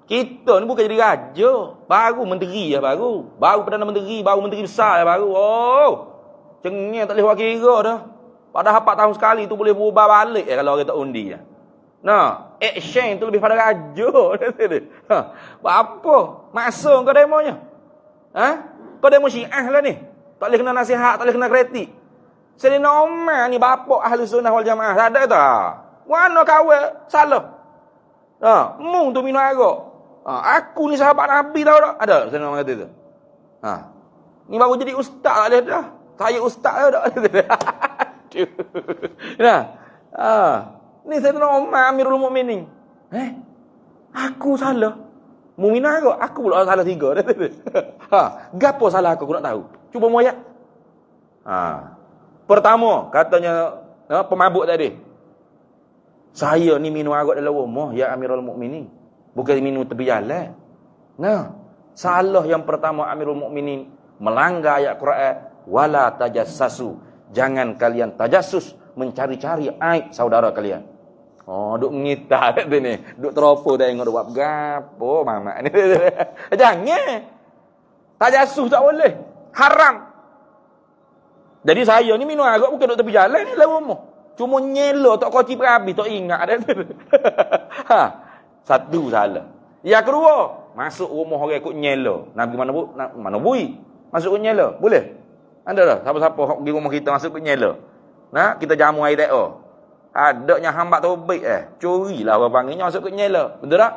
Kita ni bukan jadi raja, baru menteri baru Perdana Menteri, baru menteri besar baru. Cengeng tak boleh buat kira dah. Padahal 4 tahun sekali tu boleh berubah balik kalau orang tak undi. Action tu lebih pada raja. Apa? Masuk kau demonya? Kau demo Syiah lah ni. Tak boleh kena nasihat, tak boleh kena kritik. Sayyidina Umar ni bapak ahli sunnah wal jamaah. Tak ada tak? Mana kawan salah? Mung tu minum arak. Aku ni sahabat Nabi tahu tak? Ada Sayyidina Umar kata tu. Ni baru jadi ustaz tak ada dah. Saya ustaz dah. Ni Sayyidina Umar Amirul Mukminin. Aku salah. Mu minum arak, aku pula salah 3. Gapo salah aku nak tahu. Cuba mu ayat. Pertama, katanya pemabuk tadi. Saya ni minum arak dalam rumah ya Amirul Mukminin. Bukan minum tepi jalan. Salah yang pertama Amirul Mukminin melanggar ayat Quran, wala tajassasu. Jangan kalian tajassus, mencari-cari aib saudara kalian. Duk ngita kat ni. Duk teropo tengok duk buat gapo mamak ni. Jangan. Tajassus tak boleh. Haram. Jadi saya ni minum arak bukan duk tepi jalan ni dalam rumah. Cuma nyelo tak koci berabi tak ingat dah. Satu salah. Yang kedua, masuk rumah orang ikut nyelo. Nabi mana bui? Masuk ke nyelo. Boleh? Ada dah. Siapa-siapa pergi rumah kita masuk ke nyelo. Kita jamu air tak. Adanya hambat tobik curilah orang panggilnya masuk ke nyelo. Betul tak?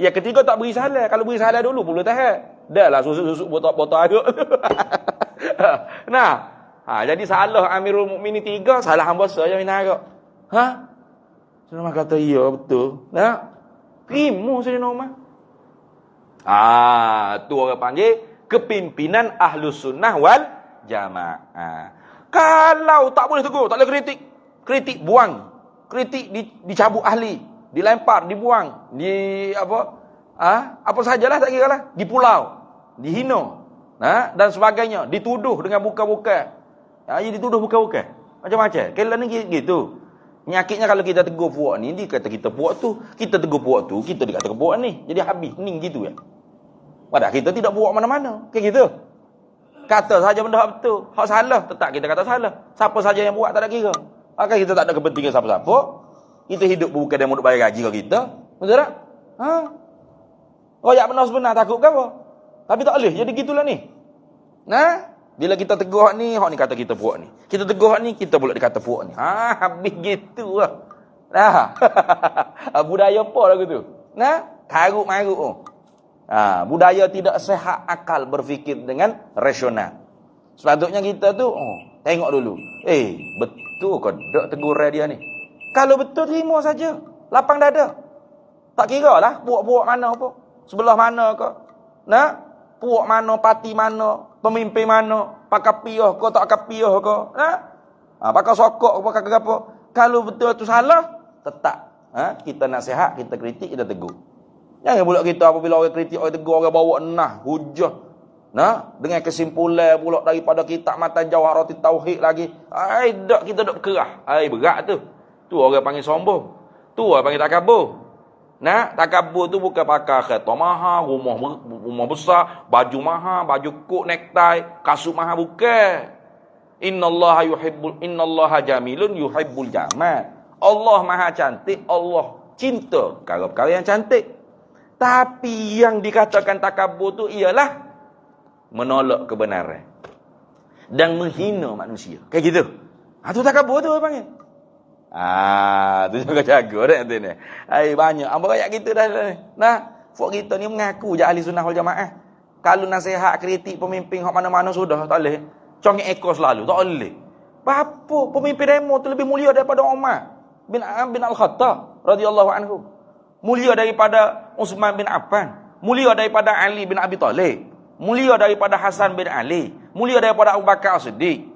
Yang ketiga tak beri salah. Kalau beri salah dulu boleh tahan. Dah lah susuk-susuk botol-botol arak. Jadi salah Amirul Mukminin 3, salah hamba saya minum arak. Sayyidina Umar kata, ya betul. Terima Sayyidina Umar. Tu orang panggil kepimpinan Ahlus Sunnah wal Jamaah. Kalau tak boleh tegur, tak boleh kritik. Kritik buang. Kritik dicabut ahli, dilempar, dibuang, apa sajalah tak kira lah, dipulau, dihina, dan sebagainya, dituduh dengan buka-buka. Dituduh buka-buka. Macam-macam. Kalau ni gitu. Nyakitnya kalau kita tegur puak ni, dia kata kita puak tu, kita tegur puak tu, kita dikata puak ni. Jadi habis, ni gitu ya. Padahal kita tidak puak mana-mana. Kayak gitu. Kata saja benda hak betul. Hak salah, tetap kita kata salah. Siapa saja yang buat tak ada kira. Maka kita tak ada kepentingan siapa-siapa. Kita hidup bukan dia mau bayar gaji ke kita. Betul tak? Ha? Royak benar sebenar takut ke apa? Tapi tak boleh. Jadi gitulah ni. Nah, bila kita tegur hak ni kata kita puak ni. Kita tegur hak ni, kita pula dikata puak ni. Ha, habis gitu lah. Nah. Budaya apa lagu tu? Nah, karut-marut tu. Budaya tidak sehat akal berfikir dengan rasional. Sepatutnya kita tu tengok dulu. Betul ke tak tegur dia ni? Kalau betul terima saja. Lapang dada. Tak kira lah puak-puak mana apa. Sebelah mana ke. Nah, puak mana, parti mana, pemimpin mana, pakai piyah ke tak pakai piyah ke. Nah, pakai sokok ke pakai apa. Kalau betul tu salah, tetap kita nasihat, kita kritik, kita tegur. Jangan pula kita apabila orang kritik, orang tegur, orang bawa hujah. Nah, dengan kesimpulan pula daripada kitab matan Jawharatul Tauhid lagi. Dak kita dok kerah. Berat tu. Tu orang panggil sombong. Tu orang panggil takabur. Nah, takabur tu bukan pakai kereta mahal, rumah besar, baju mahal, baju kok, necktie, kasut mahal, bukan. Innallaha jamilun yuhibbul jamal. Allah Maha cantik, Allah cinta perkara-perkara yang cantik. Tapi yang dikatakan takabur tu ialah menolak kebenaran dan menghina manusia. Kayak gitu. Tu takabur tu orang panggil. Tu juga jaga dah tu ni. Banyak ambil kayak gitu dah. Nah, fok kita ni mengaku je ahli sunnah wal jamaah. Kalau nasihat kritik pemimpin hak mana-mana sudah tak boleh. Congek ekor selalu tak boleh. Apa pemimpin demo tu lebih mulia daripada Umar bin Al-Khattab radhiyallahu anhu. Mulia daripada Utsman bin Affan, mulia daripada Ali bin Abi Thalib, mulia daripada Hasan bin Ali, mulia daripada Abu Bakar As-Siddiq.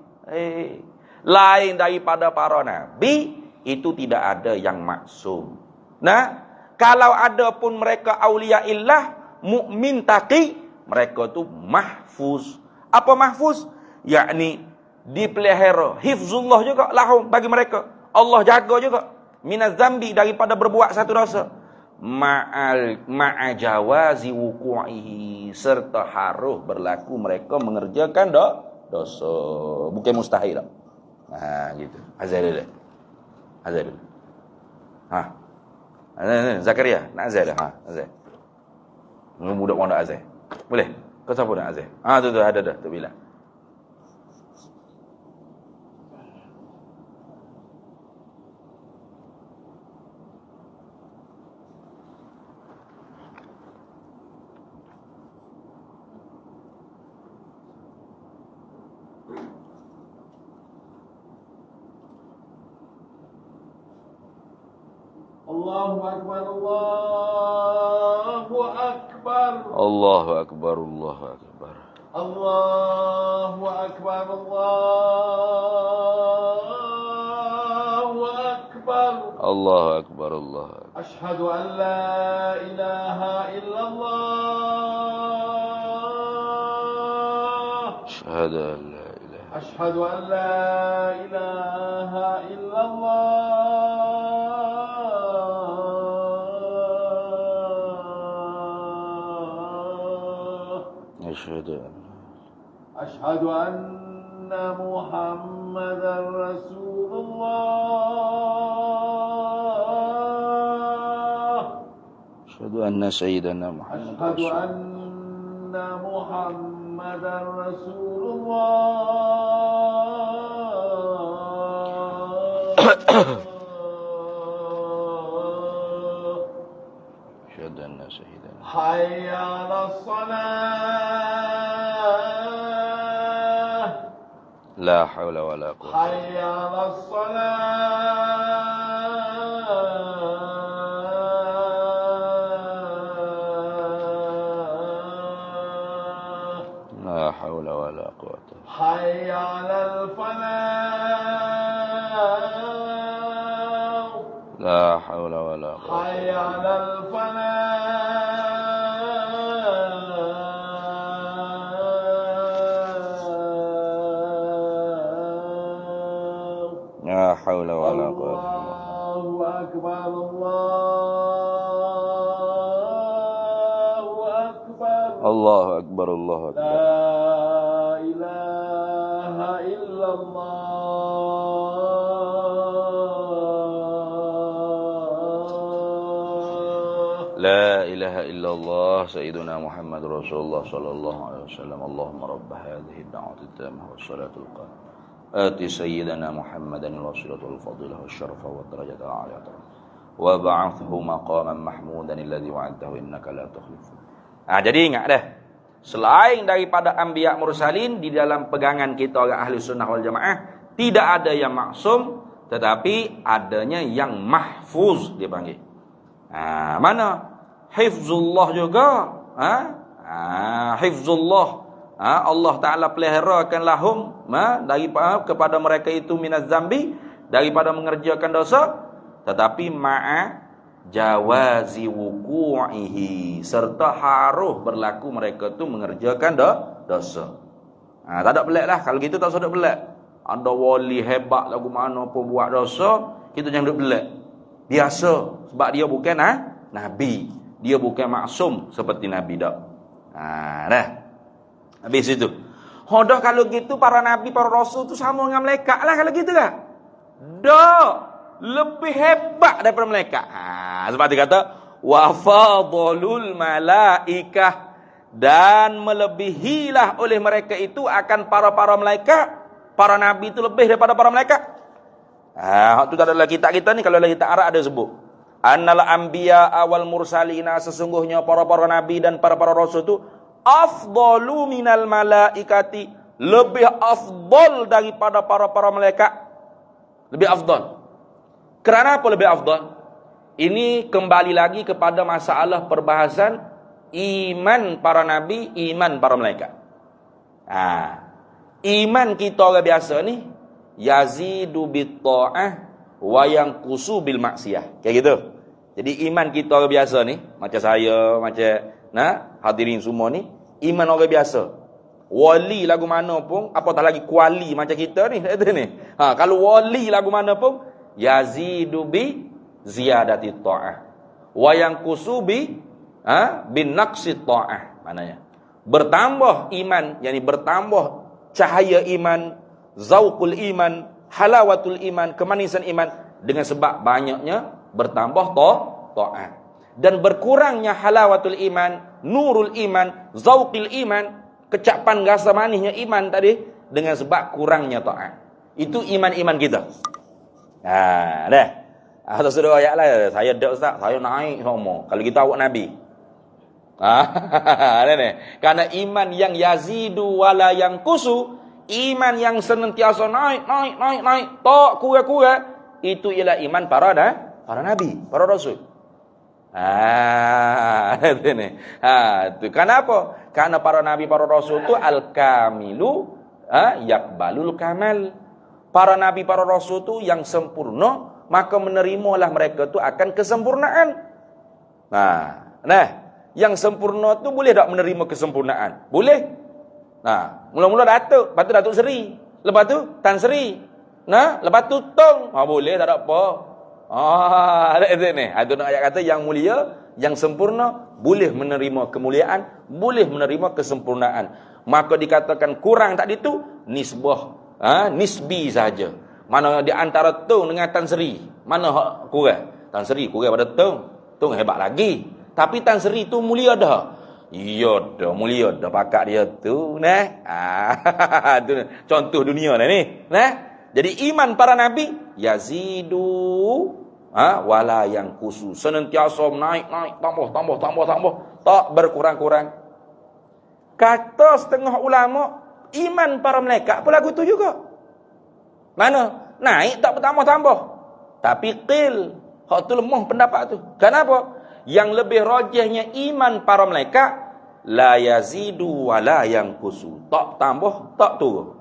Lain daripada para nabi, itu tidak ada yang maksum. Nah, kalau ada pun mereka aulia illah, mukmin taqi, mereka tu mahfuz. Apa mahfuz? Yakni dipelihara, hifzullah juga lahum bagi mereka. Allah jaga juga minaz zambi daripada berbuat satu dosa. Ma'ajawazi wuku'ihi, serta harus berlaku mereka mengerjakan dosa. Bukan mustahil tak? Gitu. Azal dulu. Zakaria, nak azal dah. Azal. Budak pun nak azal. Boleh? Kau siapa nak azal? Tu ada dah, tu bilang. Allahu Akbar, Allahu Akbar. Allahu Akbar, Allahu Akbar. Allahu Akbar, Allahu Akbar. Allahu Akbar, Allahu Akbar. Ashhadu an la ilaha illallah. Ashhadu an la ilaha. Ashhadu an la ilaha illallah. أشهد أن محمدا رسول الله. أشهد أن سيدنا محمد أشهد أن محمدا رسول الله. أشهد أن سيدنا حي على الصلاة. لا حول ولا قوة. حي على الصلاة. لا حول ولا قوة. حي على الفلاح. لا حول ولا قوة. حي على الفلاح. لا حول ولا قوة. الله أكبر، الله أكبر. الله أكبر، الله أكبر. لا إله إلا الله لا إله إلا الله سيدنا محمد رسول الله صلى الله عليه وسلم اللهم رب هذه الدعوة التامة والصلاة القائمة آت سيدنا محمدا الوسيلة والفضيلة والشرف والدرجة العالية وبعثه مقاما محمودا الذي وعدته إنك لا تخلف. Jadi ingat dah, selain daripada anbiya mursalin, di dalam pegangan kita orang ahli sunnah wal jamaah tidak ada yang maksum, tetapi adanya yang mahfuz dipanggil. Mana hifzullah juga, hifzullah, Allah Taala peliharakan lahum, daripada kepada mereka itu minaz zambi, daripada mengerjakan dosa, tetapi ma'a jawazi wuku'ihi, serta harus berlaku mereka tu mengerjakan dosa. Tak ada pelik lah. Kalau gitu tak ada pelik. Ada wali hebat lagu mana pun buat dosa, kita jangan duk pelik. Biasa, sebab dia bukan nabi. Dia bukan maksum seperti nabi dak. Dah. Habis itu. Dah kalau gitu para nabi, para rasul tu sama dengan malaikat lah kalau gitu kan. Dak. Lebih hebat daripada malaikat. Sebab dia kata wa fadlul malaikah, dan melebihilah oleh mereka itu akan para malaikat. Para nabi itu lebih daripada para malaikat. Hak tu tak ada dalam kitab kita ni. Kalau dalam kitab Arab ada sebut annal anbiya awal mursalina, sesungguhnya para nabi dan para rasul itu afdalu minal malaikati, lebih afdal daripada para malaikat. Lebih afdal. Kerana apa lebih afdal? Ini kembali lagi kepada masalah perbahasan iman para nabi, iman para malaikat. Iman kita orang biasa ni yazidu bit ta'ah wa yanqusu bil maksiyah. Kayak gitu. Jadi iman kita orang biasa ni, macam saya, macam hadirin semua ni, iman orang biasa. Wali lagu mana pun, apatah lagi kuali macam kita ni, kalau wali lagu mana pun yazidu bi ziyadati ta'ah wa yanqusu bi bin naqsi ta'ah. Maknanya bertambah iman, yakni bertambah cahaya iman, zauqul iman, halawatul iman, kemanisan iman, dengan sebab banyaknya bertambah ta'at, dan berkurangnya halawatul iman, nurul iman, zauqil iman, kecapan rasa manisnya iman tadi, dengan sebab kurangnya ta'at. Itu iman-iman kita. Dah. Atau sudah ayat lah, saya dak ustaz, saya naik semua. Kalau kita awak nabi. Karena iman yang yazidu wala yang kusu, iman yang senantiasa naik, tak kurang-kurang, itu ialah iman para nabi, para rasul. Itu kenapa? Karena para nabi, para rasul itu al-kamilu yakbalul kamal. Para nabi, para rasul itu yang sempurna, maka menerimalah mereka itu akan kesempurnaan. Yang sempurna itu boleh tak menerima kesempurnaan? Boleh. Mula-mula Datuk, lepas tu Datuk Seri, lepas tu Tan Seri, lepas tu Tong. Boleh, tak ada apa. Ada ni. Itu nak ayat kata yang mulia, yang sempurna, boleh menerima kemuliaan, boleh menerima kesempurnaan. Maka dikatakan kurang tadi tu nisbah, nisbi saja. Mana di antara Tong dengan Tan Seri, mana kurang? Tan Seri kurang pada Tong. Tong hebat lagi. Tapi Tan Seri tu mulia dah. Ya dah, mulia dah pakat dia tu, tu contoh dunia lah ni, Jadi iman para nabi yazidu wala yang khusus, senantiasa naik, tambah, tak berkurang-kurang. Kata setengah ulama, iman para malaikat pun lagu tu juga. Mana? Naik tak bertambah-tambah. Tapi qil, hak tu lemah pendapat tu. Kenapa? Yang lebih rajihnya iman para malaikat la yazidu wala yanqusu, tak tambah tak turun.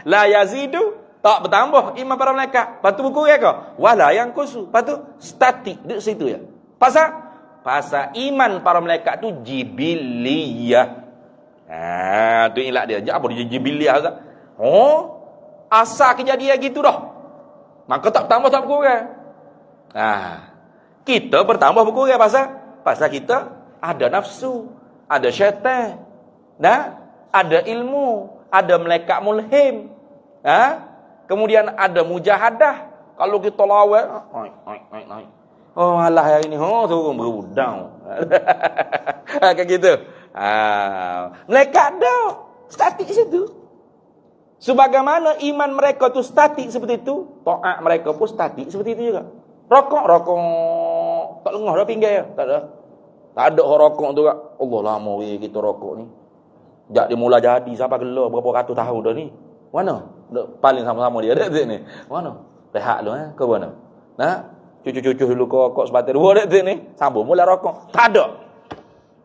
La yazidu, tak bertambah iman para malaikat, lepas tu berkurang ke? Wala yanqusu, lepas tu statik duduk situ ya. Pasal iman para malaikat tu jibiliyah. Tu ilat dia. Apa dia jibiliyah Ustaz? Asal kejadian gitu dah. Maka tak bertambah tak berkurang. Kita bertambah berkurang pasal kita ada nafsu, ada syaitan. ada ilmu, ada malaikat mulhim. Kemudian ada mujahadah. Kalau kita lawak, oh alah hari ini, turun berudang. Kayak gitu. Malaikat ada statik situ. Sebagaimana iman mereka tu statik seperti itu, taat mereka pun statik seperti itu juga. Rokok tak lengah dah pinggir ya. Tak ada rokok tu kak. Allah lama kita rokok ni. Jak dia mula jadi siapa gelar berapa ratus tahun dah ni. Mana? Paling sama-sama dia ada ni. Mana? Rehat lu ke mana? Cucu-cucu dulu rokok sebatai dua dak ni. Sambung mula rokok. Tak ada.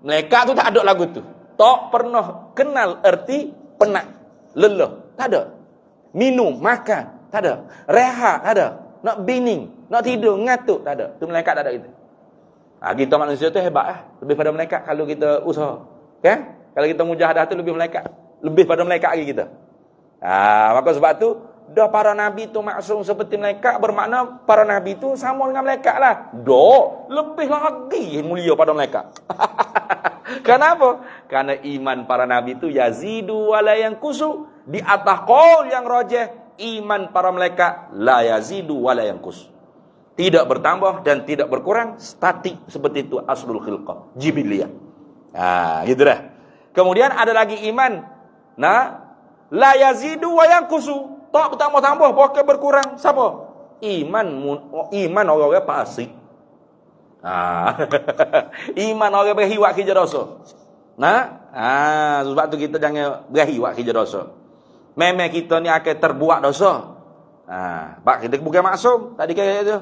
Mereka tu tak ada lagu tu. Tak pernah kenal erti penat, lelah. Tak ada. Minum, makan, tak ada. Rehat, tak ada. Nak bining, nak tidur, ngatuk, tak ada. Tu malaikat tak ada gitu. Kita manusia tu hebat lebih pada malaikat kalau kita usaha. Kan? Kalau kita mujahadah tu lebih malaikat. Lebih pada malaikat lagi kita. Maka sebab tu dah para nabi tu maksum seperti malaikat, bermakna para nabi tu sama dengan malaikat lah. Lebih lagi mulia pada malaikat. Kenapa? Karena iman para nabi tu yazidu wa la yanqusu. Di atas qaul yang rajih, iman para malaikat la yazidu wa la yanqus. Tidak bertambah dan tidak berkurang, statik seperti itu aslul khilqah, jibiliyah. Gitu dah. Kemudian ada lagi iman la yazidu wa yanqusu. Tak bertambah-tambah, bukan berkurang. Siapa? Iman orang fasik. Iman orang berhiwak kerja dosa. Sebab tu kita jangan berhiwak kerja dosa. Memang kita ni akan terbuat dosa. Sebab kita bukan maksum. Tadi kata itu.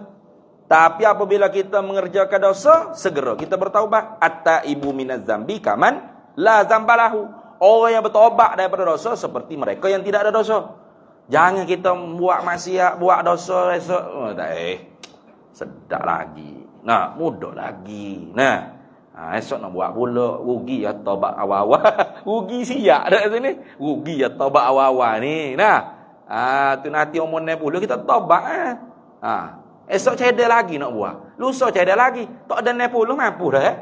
Tapi apabila kita mengerjakan dosa, segera kita bertaubat. At-taibu minaz zambi kaman la zambalahu. Orang yang bertaubat daripada dosa seperti mereka yang tidak ada dosa. Jangan kita buat maksiat, buat dosa esok. Sedap lagi. Mudah lagi. Esok nak buat pula. Rugi ya taubat awal-awal. Rugi siap dah sini. Rugi ya taubat awal-awal ni. Tu nanti umur 60 kita taubat. Esok cedek lagi nak buat. Lusa cedek lagi. Tak ada 60 mampu dah.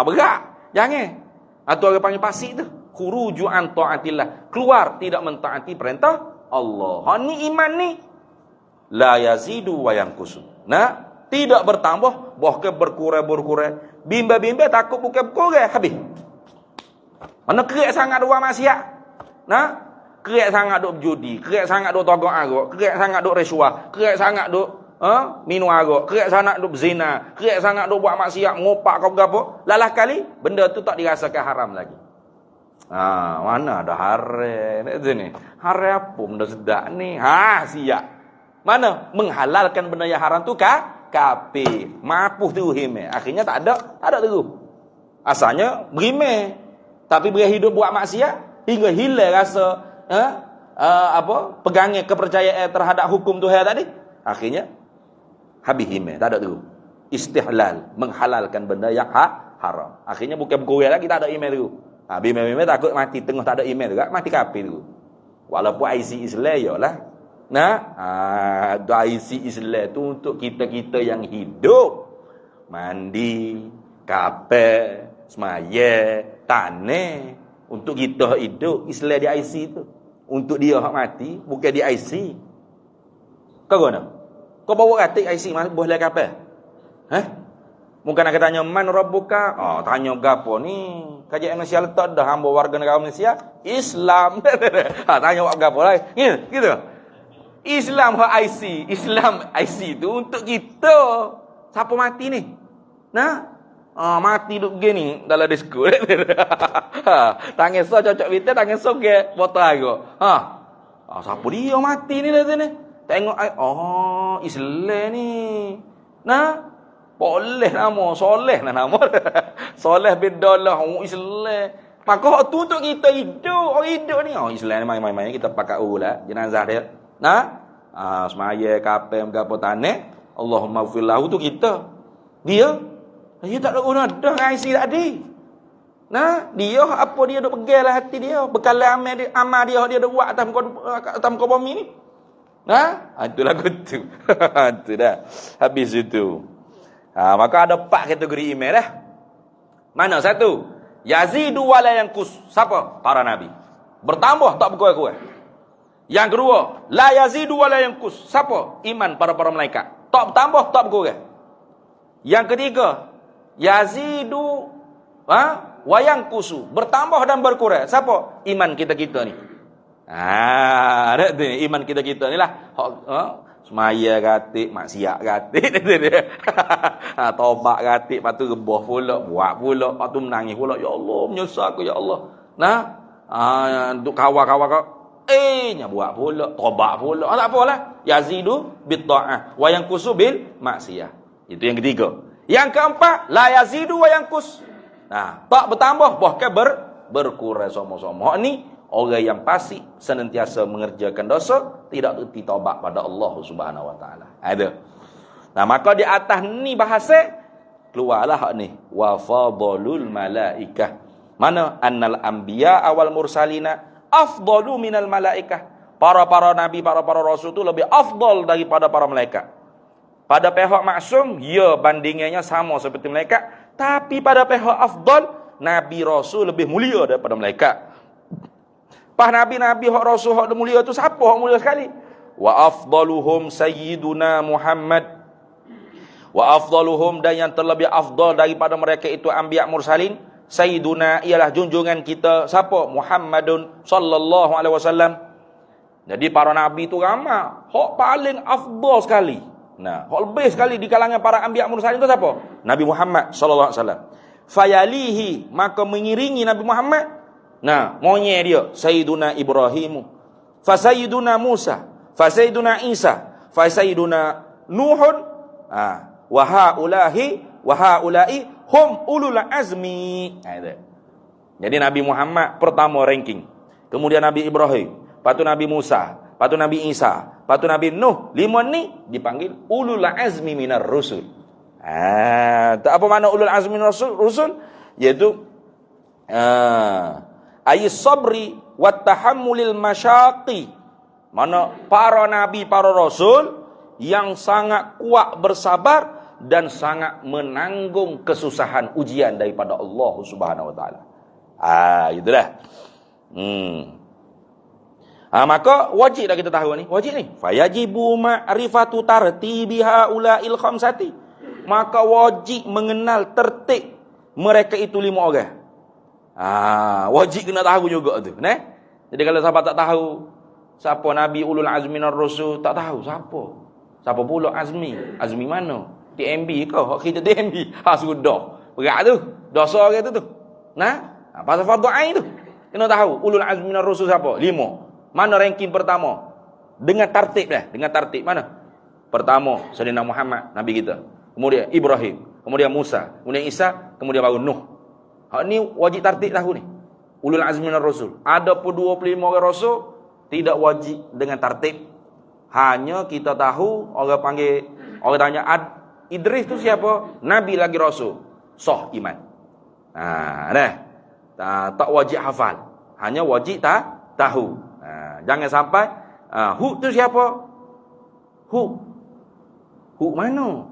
Berat. Jangan. Atau orang panggil pasik tu. Khuruju an ta'atillah. Keluar tidak mentaati perintah Allah. Ni iman ni. La yazidu wa yanqusu. Tidak bertambah, bahkan berkurang. Bimba-bimba takut bukan berkurang. Habis. Mana kerik sangat dua maksiat. Kerik sangat duk berjudi, kerik sangat duk togok arak, kerik sangat duk risuah, kerik sangat duk minum arak, kerik sangat duk berzina, kerik sangat duk buat maksiat, ngopak kau berapa. Lalah kali benda tu tak dirasakan haram lagi. Mana ada haram ni? Haram apa benda sedap ni? Siap. Mana menghalalkan benda yang haram tu kafir. Mapuh tu hime. Akhirnya tak ada terus. Asalnya berimeh, tapi berhidup buat maksiat hingga hilang rasa pegangnya kepercayaan terhadap hukum Tuhan tadi. Akhirnya habis hime, tak ada terus. Istihlal, menghalalkan benda yang haram. Akhirnya bukan berkurang lagi, tak ada email terus. Bimeh-bimeh takut mati tengah tak ada email juga, mati kafir terus. Walaupun IC Islam yalah. IC Islam tu untuk kita-kita yang hidup. Mandi, kapal, semaya, tanah. Untuk kita hidup, Islam di IC tu. Untuk dia hak mati, bukan di IC. Kau guna? Kau bawa katik IC boleh kapal? Mungkin nak tanya man rabbuka? Tanya gapo ni? Kajian Malaysia letak dah hamba warga negara Malaysia Islam. Tanya buat gapo lah. Gitu. Islam hak IC, Islam IC tu untuk kita. Siapa mati ni? Mati duk gini dalam disko. Tangan so cocok kita, tangan so ke botol air. Siapa dia mati ni dah sini? Tengok Islam ni. Boleh nama, soleh nama. Soleh bedalah Islam. Maka tu untuk kita hidup, orang hidup ni. Islam ni main-main kita pakai ulah jenazah dia. Semaya kapal gapo tanah. Allahumma ghfirlahu tu kita. Dia tak ada guna dah IC tadi. Dia apa dia duk pegang lah hati dia, bekalan amal dia dia duk buat atas muka bumi ni. Itulah kutu. Itu dah. Habis itu. Maka ada 4 kategori email dah. Mana satu? Yazidu wa la yanqus. Siapa? Para nabi. Bertambah tak berkurang. Yang kedua, la yazidu wa la yanqus. Siapa? Iman para malaikat. Tak bertambah, tak berkurang. Yang ketiga, yazidu wa yanqusu. Bertambah dan berkurang. Siapa? Iman kita-kita ni. Ada tu iman kita-kita ni lah. Semaya katik, maksiat katik. Taubat katik, lepas tu rebah pula, buat pula, lepas tu menangis pula. Ya Allah, menyesal aku ya Allah. Untuk kawan-kawan kau, nya buat pula, taubat pula. Tak apalah. Yazidu bit ta'ah wa yanqusu bil maksiyah. Itu yang ketiga. Yang keempat, la yazidu wa yanqus. Tak bertambah, bahkan berkurang sama-sama. Ni orang yang pasti senantiasa mengerjakan dosa, tidak erti taubat pada Allah Subhanahu wa taala. Ada. Maka di atas ni bahasa keluarlah hak ni, wa fadlul malaikah. Mana annal anbiya awal mursalina afdalu minal malaikah. Para nabi, para rasul tu lebih afdal daripada para malaikat. Pada pihak maksum, ya bandingannya sama seperti malaikat, tapi pada pihak afdal, nabi rasul lebih mulia daripada malaikat. Pas nabi-nabi hak rasul hak mulia tu siapa hak mulia sekali? Wa afdaluhum sayyiduna Muhammad. Wa afdaluhum, dan yang terlebih afdal daripada mereka itu anbiya mursalin, sayyiduna ialah junjungan kita siapa? Muhammadun sallallahu alaihi wasallam. Jadi para nabi tu ramai, hak paling afdal sekali. Hak lebih sekali di kalangan para anbiya mursalin tu siapa? Nabi Muhammad sallallahu alaihi wasallam. Fayalihi, maka mengiringi Nabi Muhammad, monyet dia Sayyiduna Ibrahim, fa Sayyiduna Musa, fa Sayyiduna Isa, fa Sayyiduna Nuhun, wa haula'i hum ulul azmi. Jadi Nabi Muhammad pertama ranking. Kemudian Nabi Ibrahim, lepas tu Nabi Musa, lepas tu Nabi Isa, lepas tu Nabi Nuh. 5 ni dipanggil ulul azmi minar rusul. Tak apa makna ulul azmi minar rusul? Iaitu ayis sabri wat tahammulil masyaqi. Mana para nabi, para rasul yang sangat kuat bersabar dan sangat menanggung kesusahan ujian daripada Allah Subhanahu wa taala. Itulah. Maka wajib dah kita tahu ni. Wajib ni. Fayajibu ma'rifatu tartibi haula'il khamsati. Maka wajib mengenal tertib mereka itu 5 orang. Wajib kena tahu juga tu, Jadi kalau siapa tak tahu siapa nabi ulul azmi minar rusul, tak tahu siapa pula azmi. Azmi mana? TMB ke? Hak kita TMB. Sudah. Berat tu. Dosa orang tu. Pasal fardu ain tu. Kena tahu ulul azmi minar rusul siapa? 5. Mana ranking pertama? Dengan tertib dah. Dengan tertib mana? Pertama Sayyidina Muhammad, nabi kita. Kemudian Ibrahim, kemudian Musa, kemudian Isa, kemudian baru Nuh. Hak ni wajib tertib tahu ni. Ulul azmi minar rasul. Ada pun 25 orang rasul tidak wajib dengan tertib. Hanya kita tahu orang panggil, orang tanya Idris tu siapa? Nabi lagi rasul. Sah iman. Tak wajib hafal. Hanya wajib tahu. Jangan sampai Hud tu siapa? Hud mana?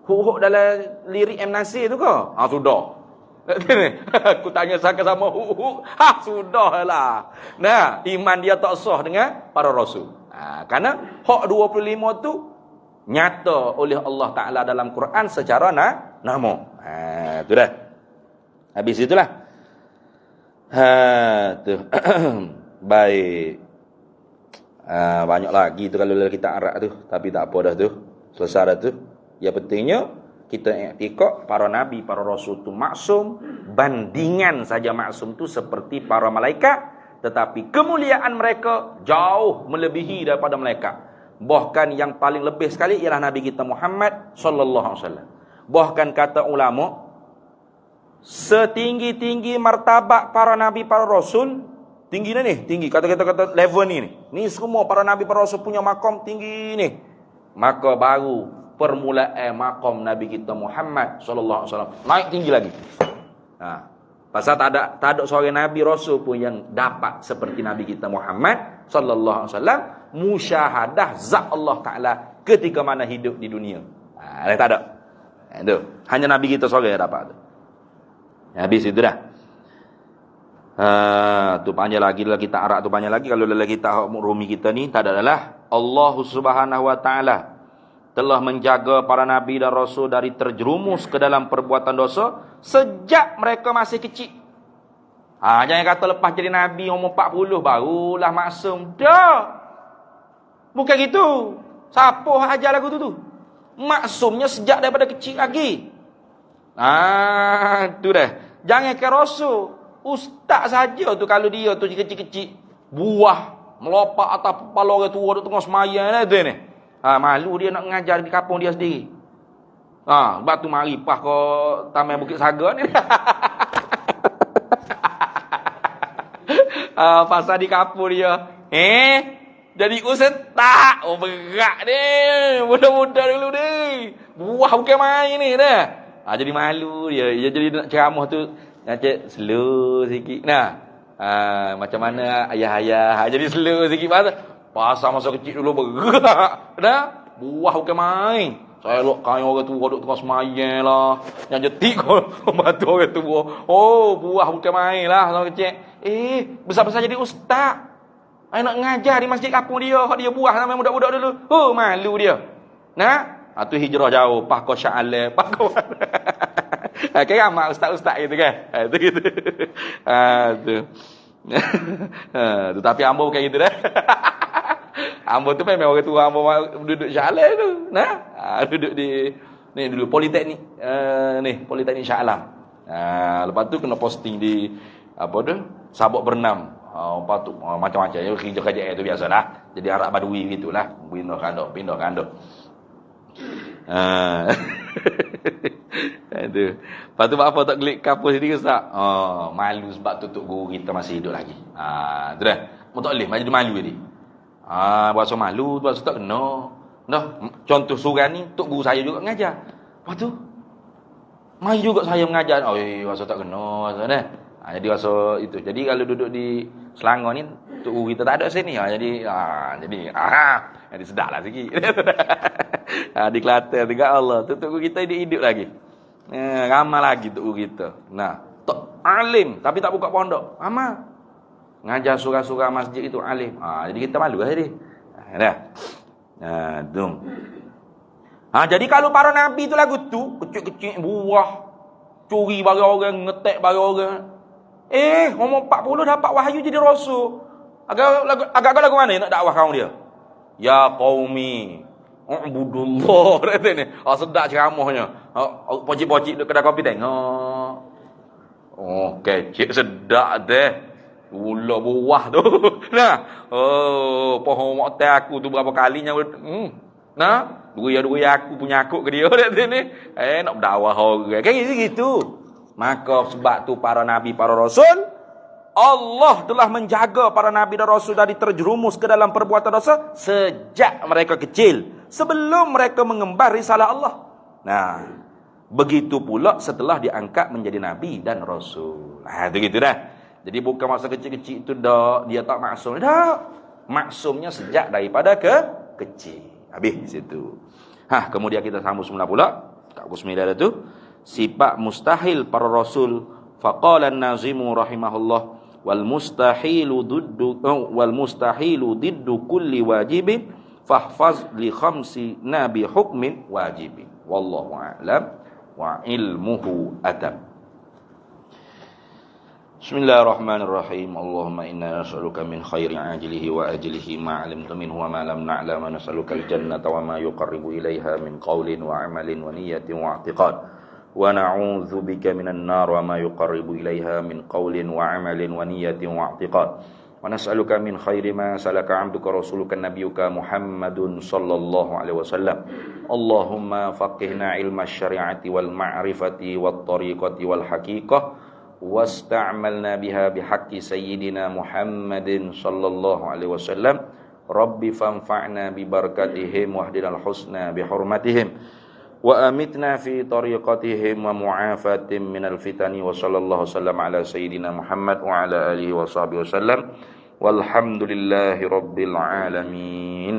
Hud dalam lirik M. Nasir tu ke? Sudah. Aku tanya sama sudahlah. Iman dia tak sah dengan para rasul. Karena hak 25 tu nyata oleh Allah Taala dalam Quran secara nama. Tu dah. Habis itulah. Tu. Baik. Banyak lagi tu kalau kita arak tu, tapi tak apa dah tu. Selesai dah tu. Yang pentingnya kita i'tikad para nabi, para rasul tu maksum, bandingan saja maksum tu seperti para malaikat, tetapi kemuliaan mereka jauh melebihi daripada malaikat. Bahkan yang paling lebih sekali ialah nabi kita Muhammad sallallahu alaihi wasallam. Bahkan kata ulama, setinggi-tinggi martabat para nabi, para rasul, tinggi ni, tinggi kata level ni. Ni semua para nabi, para rasul punya makam tinggi ni. Maka baru permulaan maqam Nabi kita Muhammad sallallahu alaihi wasallam naik tinggi lagi. Pasal tak ada seorang nabi rasul pun yang dapat seperti Nabi kita Muhammad sallallahu alaihi wasallam musyahadah zat Allah Taala ketika mana hidup di dunia. Tak ada. Itu hanya Nabi kita seorang yang dapat tu. Habis itu dah. Tu panjang lagi lah kita arak tu panjang lagi. Kalau lagi kita rumi kita ni tak adalah Allah Subhanahu wa taala telah menjaga para nabi dan rasul dari terjerumus ke dalam perbuatan dosa sejak mereka masih kecil. Jangan kata lepas jadi nabi umur 40 barulah maksum. Dah. Bukan gitu. Siapa ajar lagu tu? Maksumnya sejak daripada kecil lagi. Tu dah. Jangan ke rasul. Ustaz saja tu kalau dia tu kecil-kecil buah melopak atas kepala orang tua duk tengah sembahyang tu ni. Malu dia nak mengajar di kampung dia sendiri. Sebab tu mari pas ke Taman Bukit Saga ni. Pasal di kampung dia. Jadi ustaz. Berat ni. Mudah-mudah dulu ni. Buah bukan main ni dah. Jadi malu dia. Dia jadi nak ceramah tu macam slow sikit. Macam mana ayah-ayah. Jadi slow sikit pasal masa kecil dulu berat. Buah bukan main. Saya kain orang tua duduk tengah semayang lah. Yang jetik batu orang tua. Buah bukan main lah masa kecil. Besar-besar jadi ustaz. Nak ngajar di masjid kampung dia. Dia buah sama budak-budak dulu. Malu dia. Tu hijrah jauh. Pas kau sya'alah. Pas kau kan ramai ustaz-ustaz gitu kan. Itu gitu. Tu. Tapi hamba bukan gitu dah. Hamba tu memang orang tua hamba duduk Sya'alam tu. Duduk di ni dulu Politeknik. Politeknik Sya'alam. Lepas tu kena posting di apa tu? Sabak berenam. Lepas tu macam-macam kerja-kerja tu biasalah. Jadi Arab Badui gitulah. Pindah kandok. Itu. Lepas tu apa tak klik kampus ni Ustaz? Malu sebab tutup guru kita masih hidup lagi. Tu dah. Mutaklif jadi malu jadi. Bahasa malu, bahasa tak kena. Contoh suran ni tok guru saya juga mengajar. Lepas tu mai juga saya mengajar. Bahasa tak kena bahasa dah. Jadi bahasa itu. Jadi kalau duduk di Selangor ni tok guru kita tak ada sini. Jadi sedaplah sikit. Di Kelantan juga Allah. Tok guru kita hidup lagi. Ramai lagi tok guru kita. Tok alim tapi tak buka pondok. Amal. Ngajar surah-surah masjid itu alim. Jadi kita malu lah jadi. Jadi kalau para nabi tu lagu tu kecil-kecil buah, curi barang orang, ngetek barang orang. Umur 40 dapat wahyu jadi rasul. Agak lagu mana nak dakwah kaum dia? Ya qaumi ubudullah kata ni. Sedap ceramahnya. Pocik-pocik duk kedai kopi tengok. Kecil sedap deh. Gula buah tu. Pohon motor aku tu berapa kalinya. Dua aku punya aku ke dia ni. Nak berdakwah orang. Kan gitu. Maka sebab tu para nabi, para rasul, Allah telah menjaga para nabi dan rasul dari terjerumus ke dalam perbuatan dosa sejak mereka kecil, sebelum mereka mengemban risalah Allah. Begitu pula setelah diangkat menjadi nabi dan rasul. Itu gitu dah. Jadi bukan masa kecil-kecil itu dia tak maksum. Maksumnya sejak daripada kecil. Habis di situ. Kemudian kita sambung semula pula. Kat Kusmilah tu. Sifat mustahil para rasul. Faqala an-nazimu rahimahullah. Wal mustahilu diddu kulli wajibin. Fahfaz li khamsi nabi hukmin wajibin. Wallahu a'lam. Wa ilmuhu atam. Bismillahirrahmanirrahim. Allahumma inna nas'aluka min khairi ajilihi wa ajilihi ma 'alimta minhu wa ma lam na'lam wa nas'aluka al-jannata wa ma yuqarribu ilaiha min qawlin wa 'amalin wa niyyatin wa i'tiqad wa na'udzu bika minan nar wa ma yuqarribu ilaiha min qawlin wa 'amalin wa niyyatin wa i'tiqad wa nas'aluka min khairi ma salaka 'abduka rasuluka nabiyyuka Muhammadun sallallahu alaihi wasallam. Allahumma faqihna ilma syari'ati wal ma'rifati wat tariqati wal haqiqah واستعملنا بها بحق سيدنا محمد صلى الله عليه وسلم رب فانفعنا ببركتهم واهدنا الحسنى بحرمتهم وأمتنا في طريقتهم ومعافاة من الفتن وصلى الله وسلم على سيدنا محمد وعلى آله وصحبه وسلم والحمد لله رب العالمين.